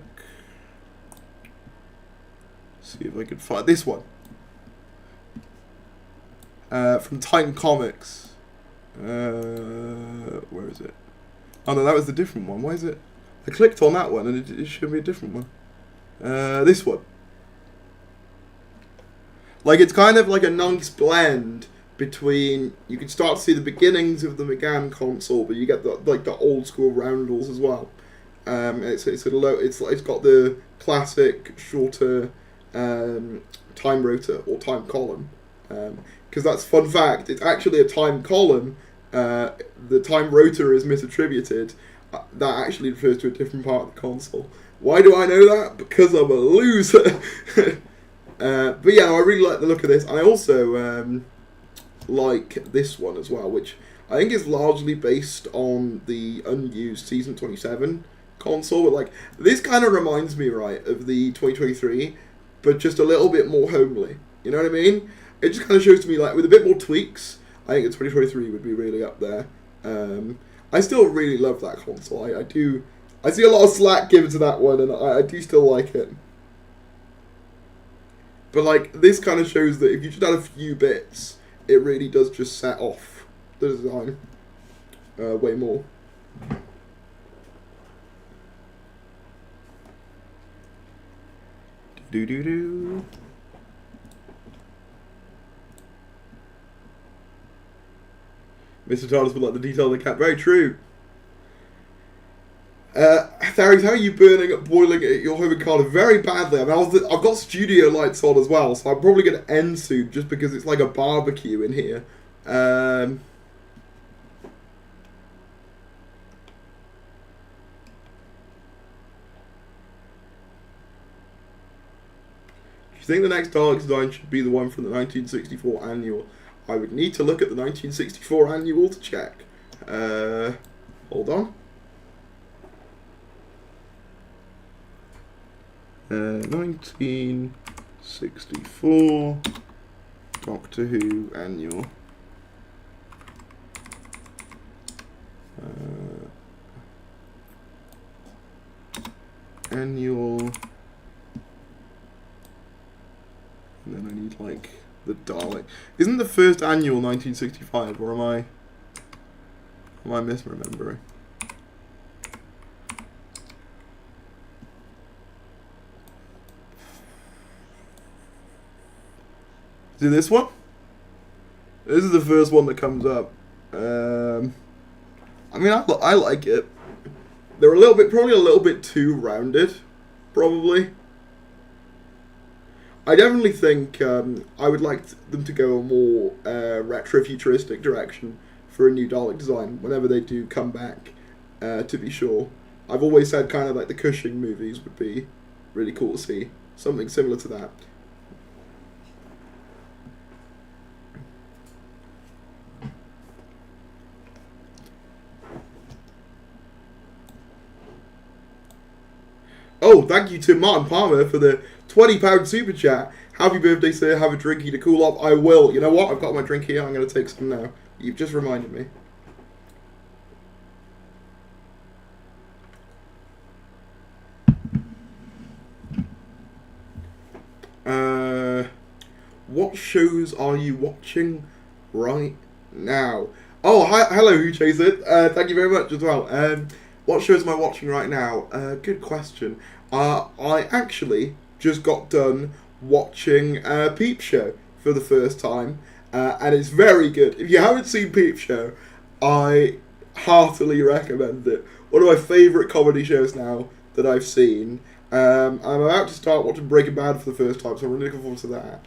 See if I can find this one. from Titan Comics. Where is it? Oh no, that was the different one. Why is it? I clicked on that one and it should be a different one. This one. Like, it's kind of like a nice blend between, you can start to see the beginnings of the McGann console, but you get the old school roundels as well. It's got the classic shorter time rotor or time column, because that's fun fact. It's actually a time column. The time rotor is misattributed. That actually refers to a different part of the console. Why do I know that? Because I'm a loser. But yeah, I really like the look of this, and I also like this one as well, which I think is largely based on the unused Season 27 console. But like, this kind of reminds me, right, of the 2023, but just a little bit more homely. You know what I mean? It just kind of shows to me, like, with a bit more tweaks, I think the 2023 would be really up there. I still really love that console. I see a lot of slack given to that one, and I do still like it. But like, this kind of shows that if you just add a few bits, it really does just set off the design way more. Do. Mr. TARDIS would like the detail of the cat. Very true. Tharies, how are you boiling at your home in Cardiff? Very badly. I mean, I've got studio lights on as well, so I'm probably going to end soon just because it's like a barbecue in here. Do you think the next Dalek design should be the one from the 1964 annual? I would need to look at the 1964 annual to check. Hold on. 1964 Doctor Who annual. Annual. And then I need like the Dalek. Isn't the first annual 1965, or am I misremembering? See this one? This is the first one that comes up. I mean, I like it. They're probably a little bit too rounded, probably. I definitely think I would like them to go a more retro-futuristic direction for a new Dalek design whenever they do come back, to be sure. I've always said kind of like the Cushing movies would be really cool to see. Something similar to that. Oh, thank you to Martin Palmer for the £20 super chat. Happy birthday, sir. Have a drinky to cool off. I will. You know what? I've got my drink here. I'm going to take some now. You've just reminded me. What shows are you watching right now? Oh, hello, Who Chase It. Thank you very much as well. What shows am I watching right now? Good question. I actually just got done watching Peep Show for the first time, and it's very good. If you haven't seen Peep Show, I heartily recommend it. One of my favourite comedy shows now that I've seen. I'm about to start watching Breaking Bad for the first time, so I'm really looking forward to that.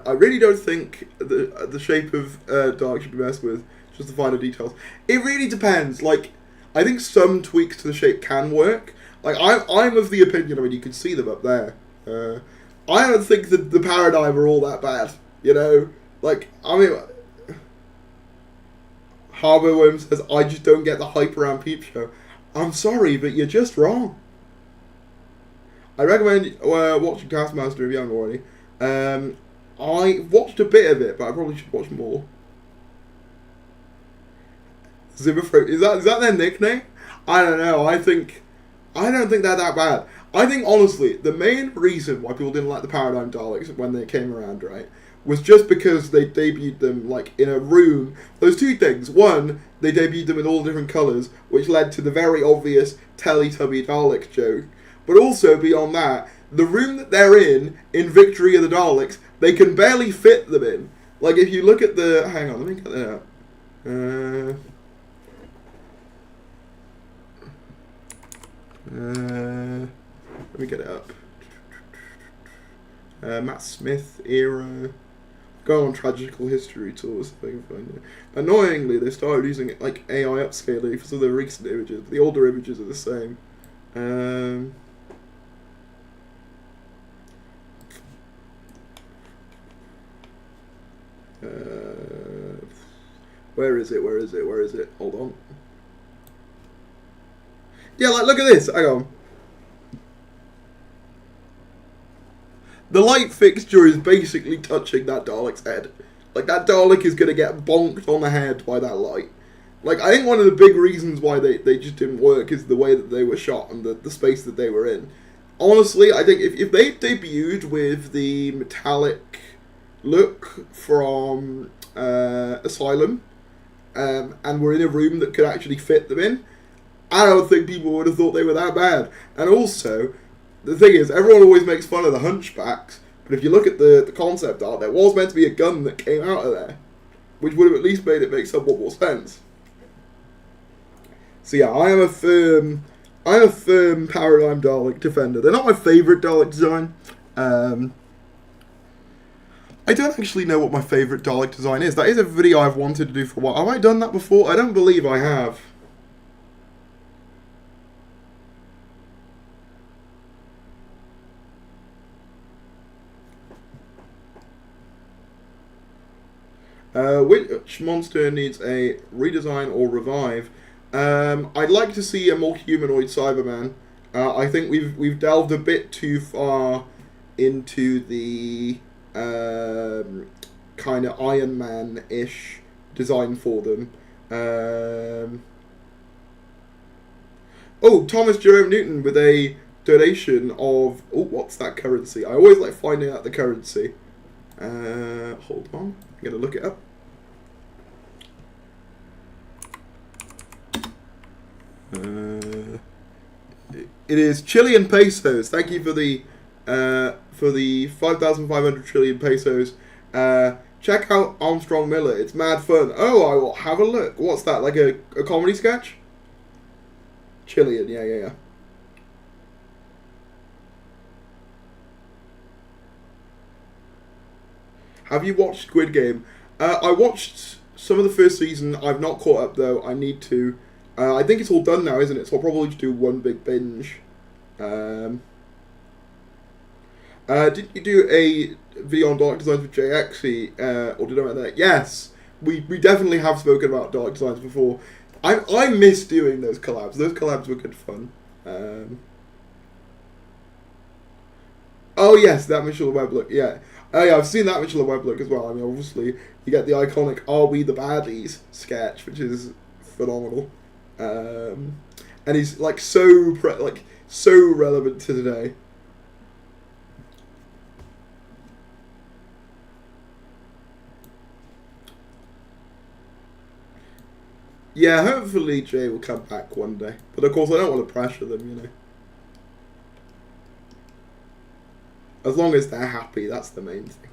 I really don't think the shape of Dark should be messed with, just the finer details. It really depends. Like, I think some tweaks to the shape can work. Like, I'm of the opinion, I mean, you can see them up there. I don't think that the Paradigm are all that bad, you know? Like, I mean, Harbour Worm says, I just don't get the hype around Peep Show. I'm sorry, but you're just wrong. I recommend watching Taskmaster if you haven't already. I watched a bit of it, but I probably should watch more. Zimmerfro, is that their nickname? I don't know. I don't think they're that bad. I think, honestly, the main reason why people didn't like the Paradigm Daleks when they came around, right, was just because they debuted them, like, in a room. There's two things. One, they debuted them in all different colours, which led to the very obvious Teletubby Dalek joke. But also, beyond that, the room that they're in Victory of the Daleks, they can barely fit them in. Like, if you look at the... Hang on, let me get that out. Let me get it up. Matt Smith era. Go on tragical history tours. If I can find it. Annoyingly, they started using like AI upscaling for some of the recent images, but the older images are the same. Where is it? Where is it? Where is it? Hold on. Yeah, like, look at this. Hang on. The light fixture is basically touching that Dalek's head. Like, that Dalek is going to get bonked on the head by that light. Like, I think one of the big reasons why they just didn't work is the way that they were shot and the space that they were in. Honestly, I think if they debuted with the metallic look from Asylum, and were in a room that could actually fit them in, I don't think people would have thought they were that bad. And also, the thing is, everyone always makes fun of the hunchbacks, but if you look at the concept art, there was meant to be a gun that came out of there, which would have at least made it make somewhat more sense. So yeah, I am a firm Paradigm Dalek defender. They're not my favourite Dalek design. I don't actually know what my favourite Dalek design is. That is a video I've wanted to do for a while. Have I done that before? I don't believe I have. Which monster needs a redesign or revive? I'd like to see a more humanoid Cyberman. I think we've delved a bit too far into the kind of Iron Man-ish design for them. Oh, Thomas Jerome Newton with a donation of... Oh, what's that currency? I always like finding out the currency. Hold on. I'm going to look it up. It is Chilean pesos. Thank you for the 5,500 trillion pesos. Check out Armstrong Miller. It's mad fun. Oh, I will have a look. What's that? Like a comedy sketch? Chilean. Yeah. Have you watched Squid Game? I watched some of the first season. I've not caught up though. I need to. I think it's all done now, isn't it? So I'll probably just do one big binge. Didn't you do a video on Dalek designs with JXE, or did I make that? Yes, we definitely have spoken about Dalek designs before. I miss doing those collabs. Those collabs were good fun. Oh yes, that Mitchell Webb look. Yeah. Oh yeah, I've seen that Mitchell Webb look as well. I mean, obviously you get the iconic "Are We the Baddies" sketch, which is phenomenal. And he's like so relevant to today. Yeah, hopefully Jay will come back one day. But of course I don't want to pressure them, you know. As long as they're happy, that's the main thing.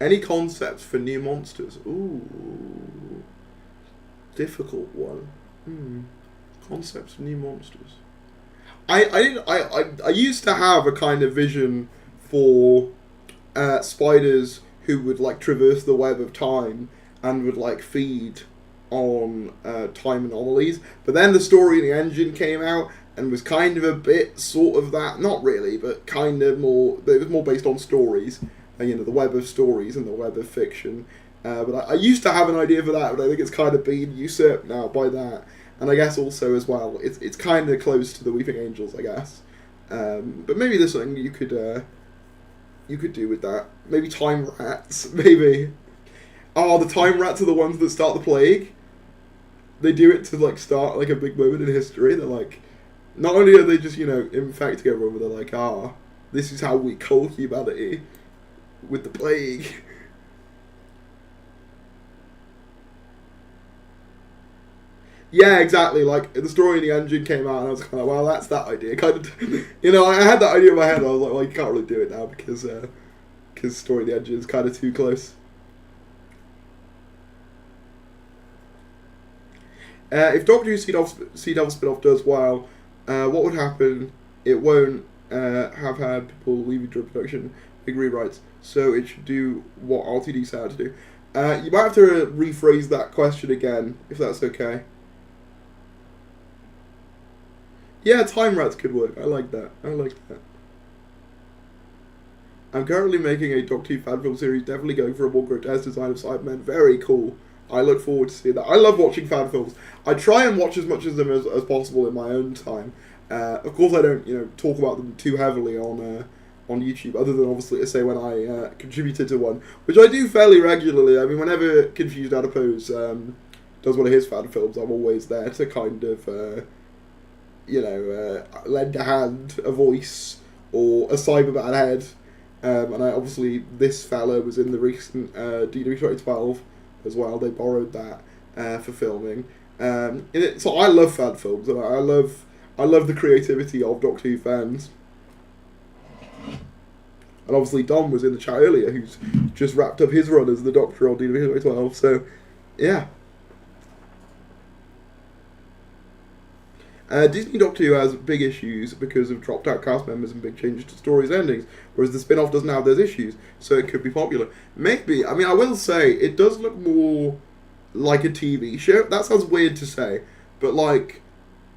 Any concepts for new monsters? Ooh, difficult one. Concepts for new monsters. I used to have a kind of vision for spiders who would like traverse the web of time and would like feed on time anomalies. But then the story in the engine came out and was kind of a bit sort of that, not really, but kind of more. It was more based on stories, and you know, the web of stories and the web of fiction. But I used to have an idea for that, but I think it's kind of been usurped now by that. And I guess also as well, it's kind of close to the Weeping Angels, I guess. But maybe there's something you could you could do with that. Maybe time rats, maybe. Oh, the time rats are the ones that start the plague. They do it to, like, start, like, a big moment in history. They're like, not only are they just, you know, infecting everyone, but they're like, this is how we cull humanity with the plague. Yeah, exactly. Like, the story in the engine came out, and I was kind of, well, that's that idea. Kind of, you know, I had that idea in my head, and I was like, well, you can't really do it now because story in the engine is kind of too close. If Doctor Who Sea Devil spin-off does well, what would happen? It won't have had people leaving during production, big rewrites, so it should do what RTD set out to do. You might have to rephrase that question again, if that's okay. Yeah, time rats could work. I like that. I'm currently making a Doctor Who fan film series, definitely going for a more grotesque design of Cybermen. Very cool. I look forward to seeing that. I love watching fan films. I try and watch as much of them as possible in my own time. Of course, I don't, you know, talk about them too heavily on YouTube, other than obviously to say when I contributed to one, which I do fairly regularly. I mean, whenever Confused Adipose does one of his fan films, I'm always there to kind of, lend a hand, a voice, or a Cyberman head. And I obviously, this fella was in the recent DW 2012 as well. They borrowed that for filming. So I love fan films, and I love the creativity of Doctor Who fans. And obviously Dom was in the chat earlier, who's just wrapped up his run as the Doctor on DW 2012. So, yeah. Disney Doctor Who has big issues because of dropped out cast members and big changes to stories' endings, whereas the spin-off doesn't have those issues, so it could be popular. Maybe. I mean, I will say, it does look more like a TV show. That sounds weird to say, but like,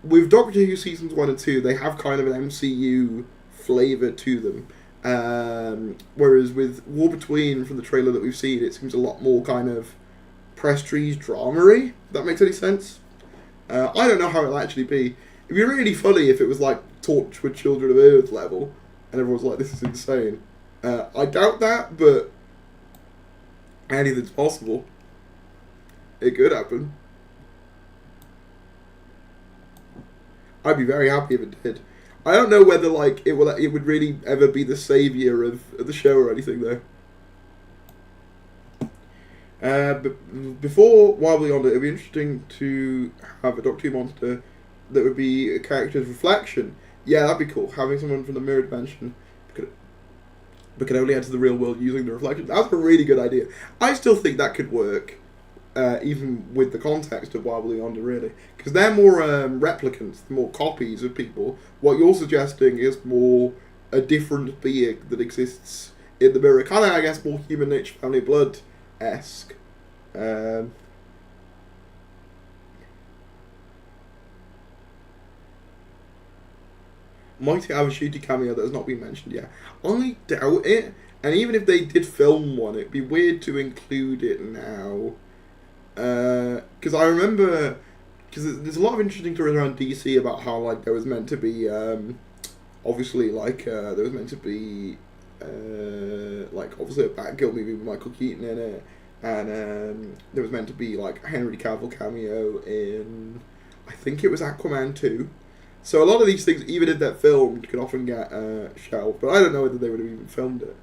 with Doctor Who Seasons 1 and 2, they have kind of an MCU flavour to them. Whereas with War Between, from the trailer that we've seen, it seems a lot more kind of prestige drama-y, if that makes any sense. I don't know how it'll actually be. It'd be really funny if it was like Torchwood Children of Earth level, and everyone's like, this is insane. I doubt that, but anything's possible. It could happen. I'd be very happy if it did. I don't know whether like it would really ever be the saviour of the show or anything though. But before Wildly On, it would be interesting to have a Doctor Who monster that would be a character's reflection. Yeah, that'd be cool. Having someone from the mirror dimension but can only enter the real world using the reflection. That's a really good idea. I still think that could work, even with the context of Wildly On, really. Because they're more replicants, more copies of people. What you're suggesting is more a different being that exists in the mirror. Kind of, I guess, more Human Nature, Family Blood-esque. Might have a Ncuti cameo that has not been mentioned yet. I doubt it. And even if they did film one, it'd be weird to include it now. Because I remember... Because there's a lot of interesting stories around DC about how, like, there was meant to be... obviously, like, there was meant to be... like, obviously a Batgirl movie with Michael Keaton in it. And there was meant to be, like, a Henry Cavill cameo in... I think it was Aquaman 2. So a lot of these things, even if they're filmed, can often get shelved. But I don't know whether they would have even filmed it.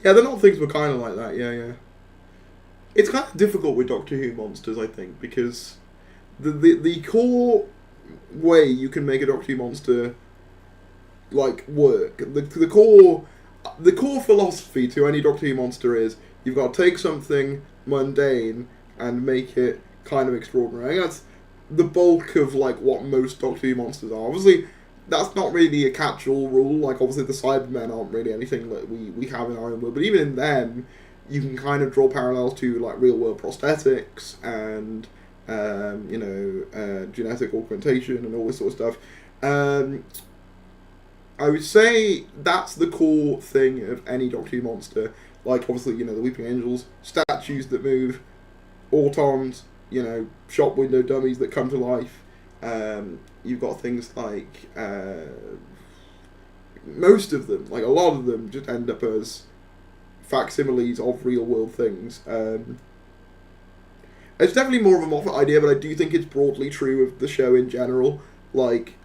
Yeah, the Not things were kind of like that, yeah. It's kind of difficult with Doctor Who monsters, I think, because the core way you can make a Doctor Who monster, like, work, the core philosophy to any Doctor Who monster is, you've got to take something mundane and make it kind of extraordinary. I think that's the bulk of like what most Doctor Who monsters are. Obviously, that's not really a catch-all rule. Like, obviously, the Cybermen aren't really anything that we have in our own world. But even in them, you can kind of draw parallels to like real-world prosthetics and genetic augmentation and all this sort of stuff. I would say that's the core thing of any Doctor Who monster. Like, obviously, the Weeping Angels, statues that move, autons, shop window dummies that come to life. You've got things like, most of them, like a lot of them, just end up as facsimiles of real world things. It's definitely more of a Moffat idea, but I do think it's broadly true of the show in general. Like,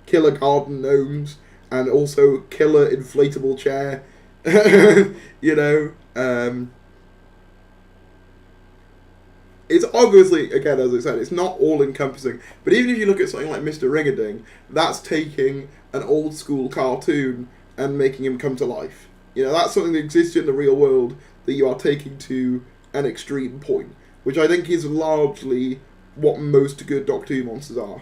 killer garden gnomes, and also killer inflatable chair. You know? It's obviously, again, as I said, it's not all-encompassing. But even if you look at something like Mr. Ring-a-Ding, that's taking an old-school cartoon and making him come to life. You know, that's something that exists in the real world that you are taking to an extreme point, which I think is largely what most good Doctor Who monsters are.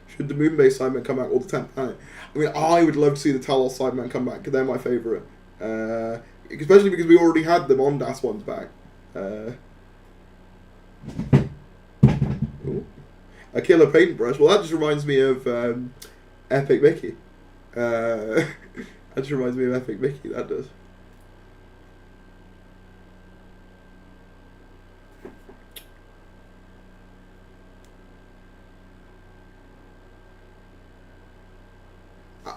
Should the Moon-based Sidemen come back or the 10th planet? I mean, I would love to see the Talos Sidemen come back, because they're my favourite. Especially because we already had them on Das One's back. A killer paintbrush. Well, that just reminds me of Epic Mickey. That just reminds me of Epic Mickey, that does.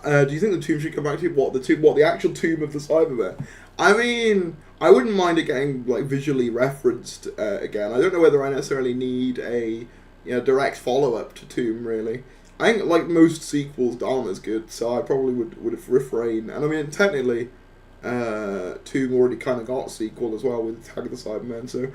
Do you think the tomb should come back to what the actual tomb of the Cybermen? I mean, I wouldn't mind it getting like visually referenced again. I don't know whether I necessarily need a direct follow up to Tomb. Really, I think like most sequels, Dharma's good, so I probably would refrain. And I mean, technically, Tomb already kind of got a sequel as well with Attack of the Cybermen. So,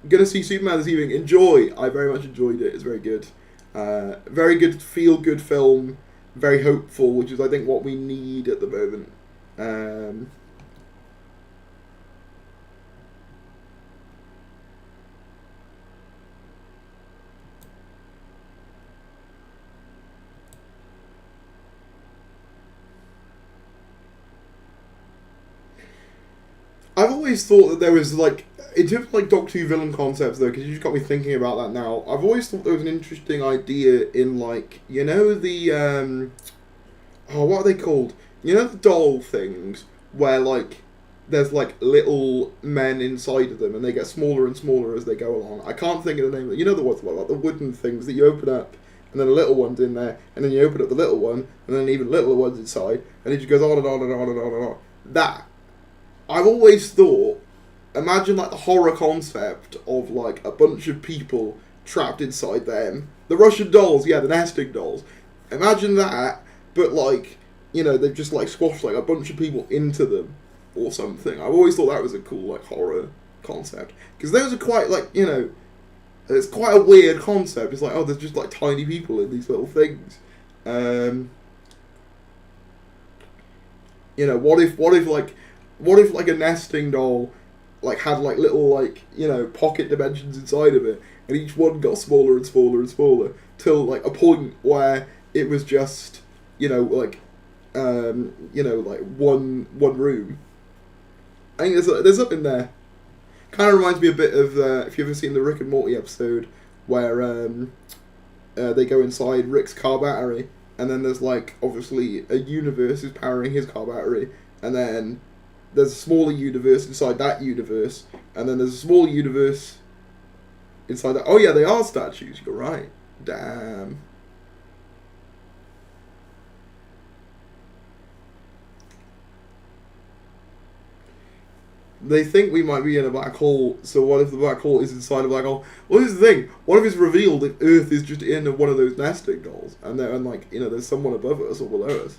gonna see Superman this evening. Enjoy. I very much enjoyed it. It's very good. Very good, feel good film. Very hopeful, which is I think what we need at the moment. I've always thought that there was like, in terms of like Doctor Who villain concepts though, because you just got me thinking about that now. I've always thought there was an interesting idea in like, you know the what are they called? You know the doll things where like there's like little men inside of them and they get smaller and smaller as they go along. I can't think of the name of it. You know the ones like the wooden things that you open up and then a little one's in there and then you open up the little one and then even littler one's inside and it just goes on and on and on and on and on. That I've always thought, imagine like the horror concept of like a bunch of people trapped inside them. The Russian dolls, yeah, the nesting dolls. Imagine that, but like, you know, they've just like squashed like a bunch of people into them or something. I've always thought that was a cool like horror concept. Because those are quite like, you know, it's quite a weird concept. It's like, oh, there's just like tiny people in these little things. You know, what if like a nesting doll like had like little like, you know, pocket dimensions inside of it and each one got smaller and smaller and smaller till like a point where it was just, you know, like like one room. I think there's something there. Kind of reminds me a bit of if you've ever seen the Rick and Morty episode where they go inside Rick's car battery and then there's like obviously a universe is powering his car battery and then there's a smaller universe inside that universe, and then there's a smaller universe inside that. Oh yeah, they are statues. You're right. Damn. They think we might be in a black hole, so what if the black hole is inside a black hole? Well, here's the thing. What if it's revealed that Earth is just in one of those nesting dolls, and like, you know, there's someone above us or below us?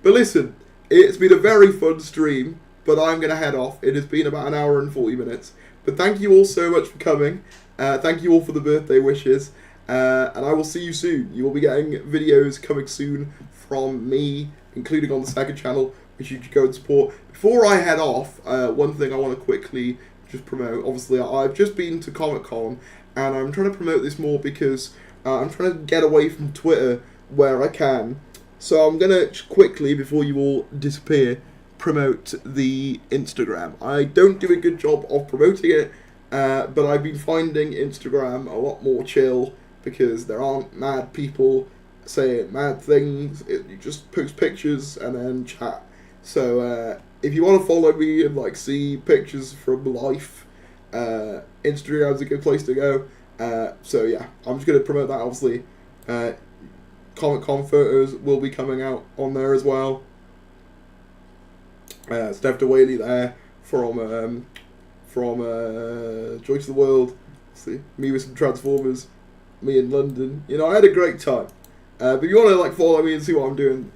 But listen, it's been a very fun stream, but I'm going to head off. It has been about an hour and 40 minutes. But thank you all so much for coming. Thank you all for the birthday wishes. And I will see you soon. You will be getting videos coming soon from me, including on the second channel, which you should go and support. Before I head off, one thing I want to quickly just promote. Obviously, I've just been to Comic-Con, and I'm trying to promote this more because I'm trying to get away from Twitter where I can. So I'm going to quickly, before you all disappear, promote the Instagram. I don't do a good job of promoting it, but I've been finding Instagram a lot more chill because there aren't mad people saying mad things. You just post pictures and then chat. So if you want to follow me and like see pictures from life, Instagram's a good place to go. So yeah, I'm just going to promote that. Obviously, Comic Con photos will be coming out on there as well. Steph DeWhaley there from Joyce of the World. See me with some Transformers, me in London. You know, I had a great time. But if you want to like follow me and see what I'm doing,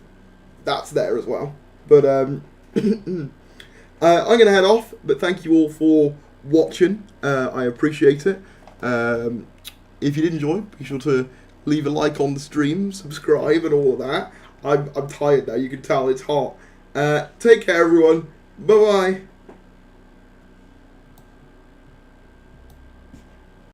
that's there as well. But I'm gonna head off. But thank you all for watching. I appreciate it. If you did enjoy, be sure to leave a like on the stream, subscribe, and all of that. I'm tired now. You can tell it's hot. Take care, everyone. Bye bye.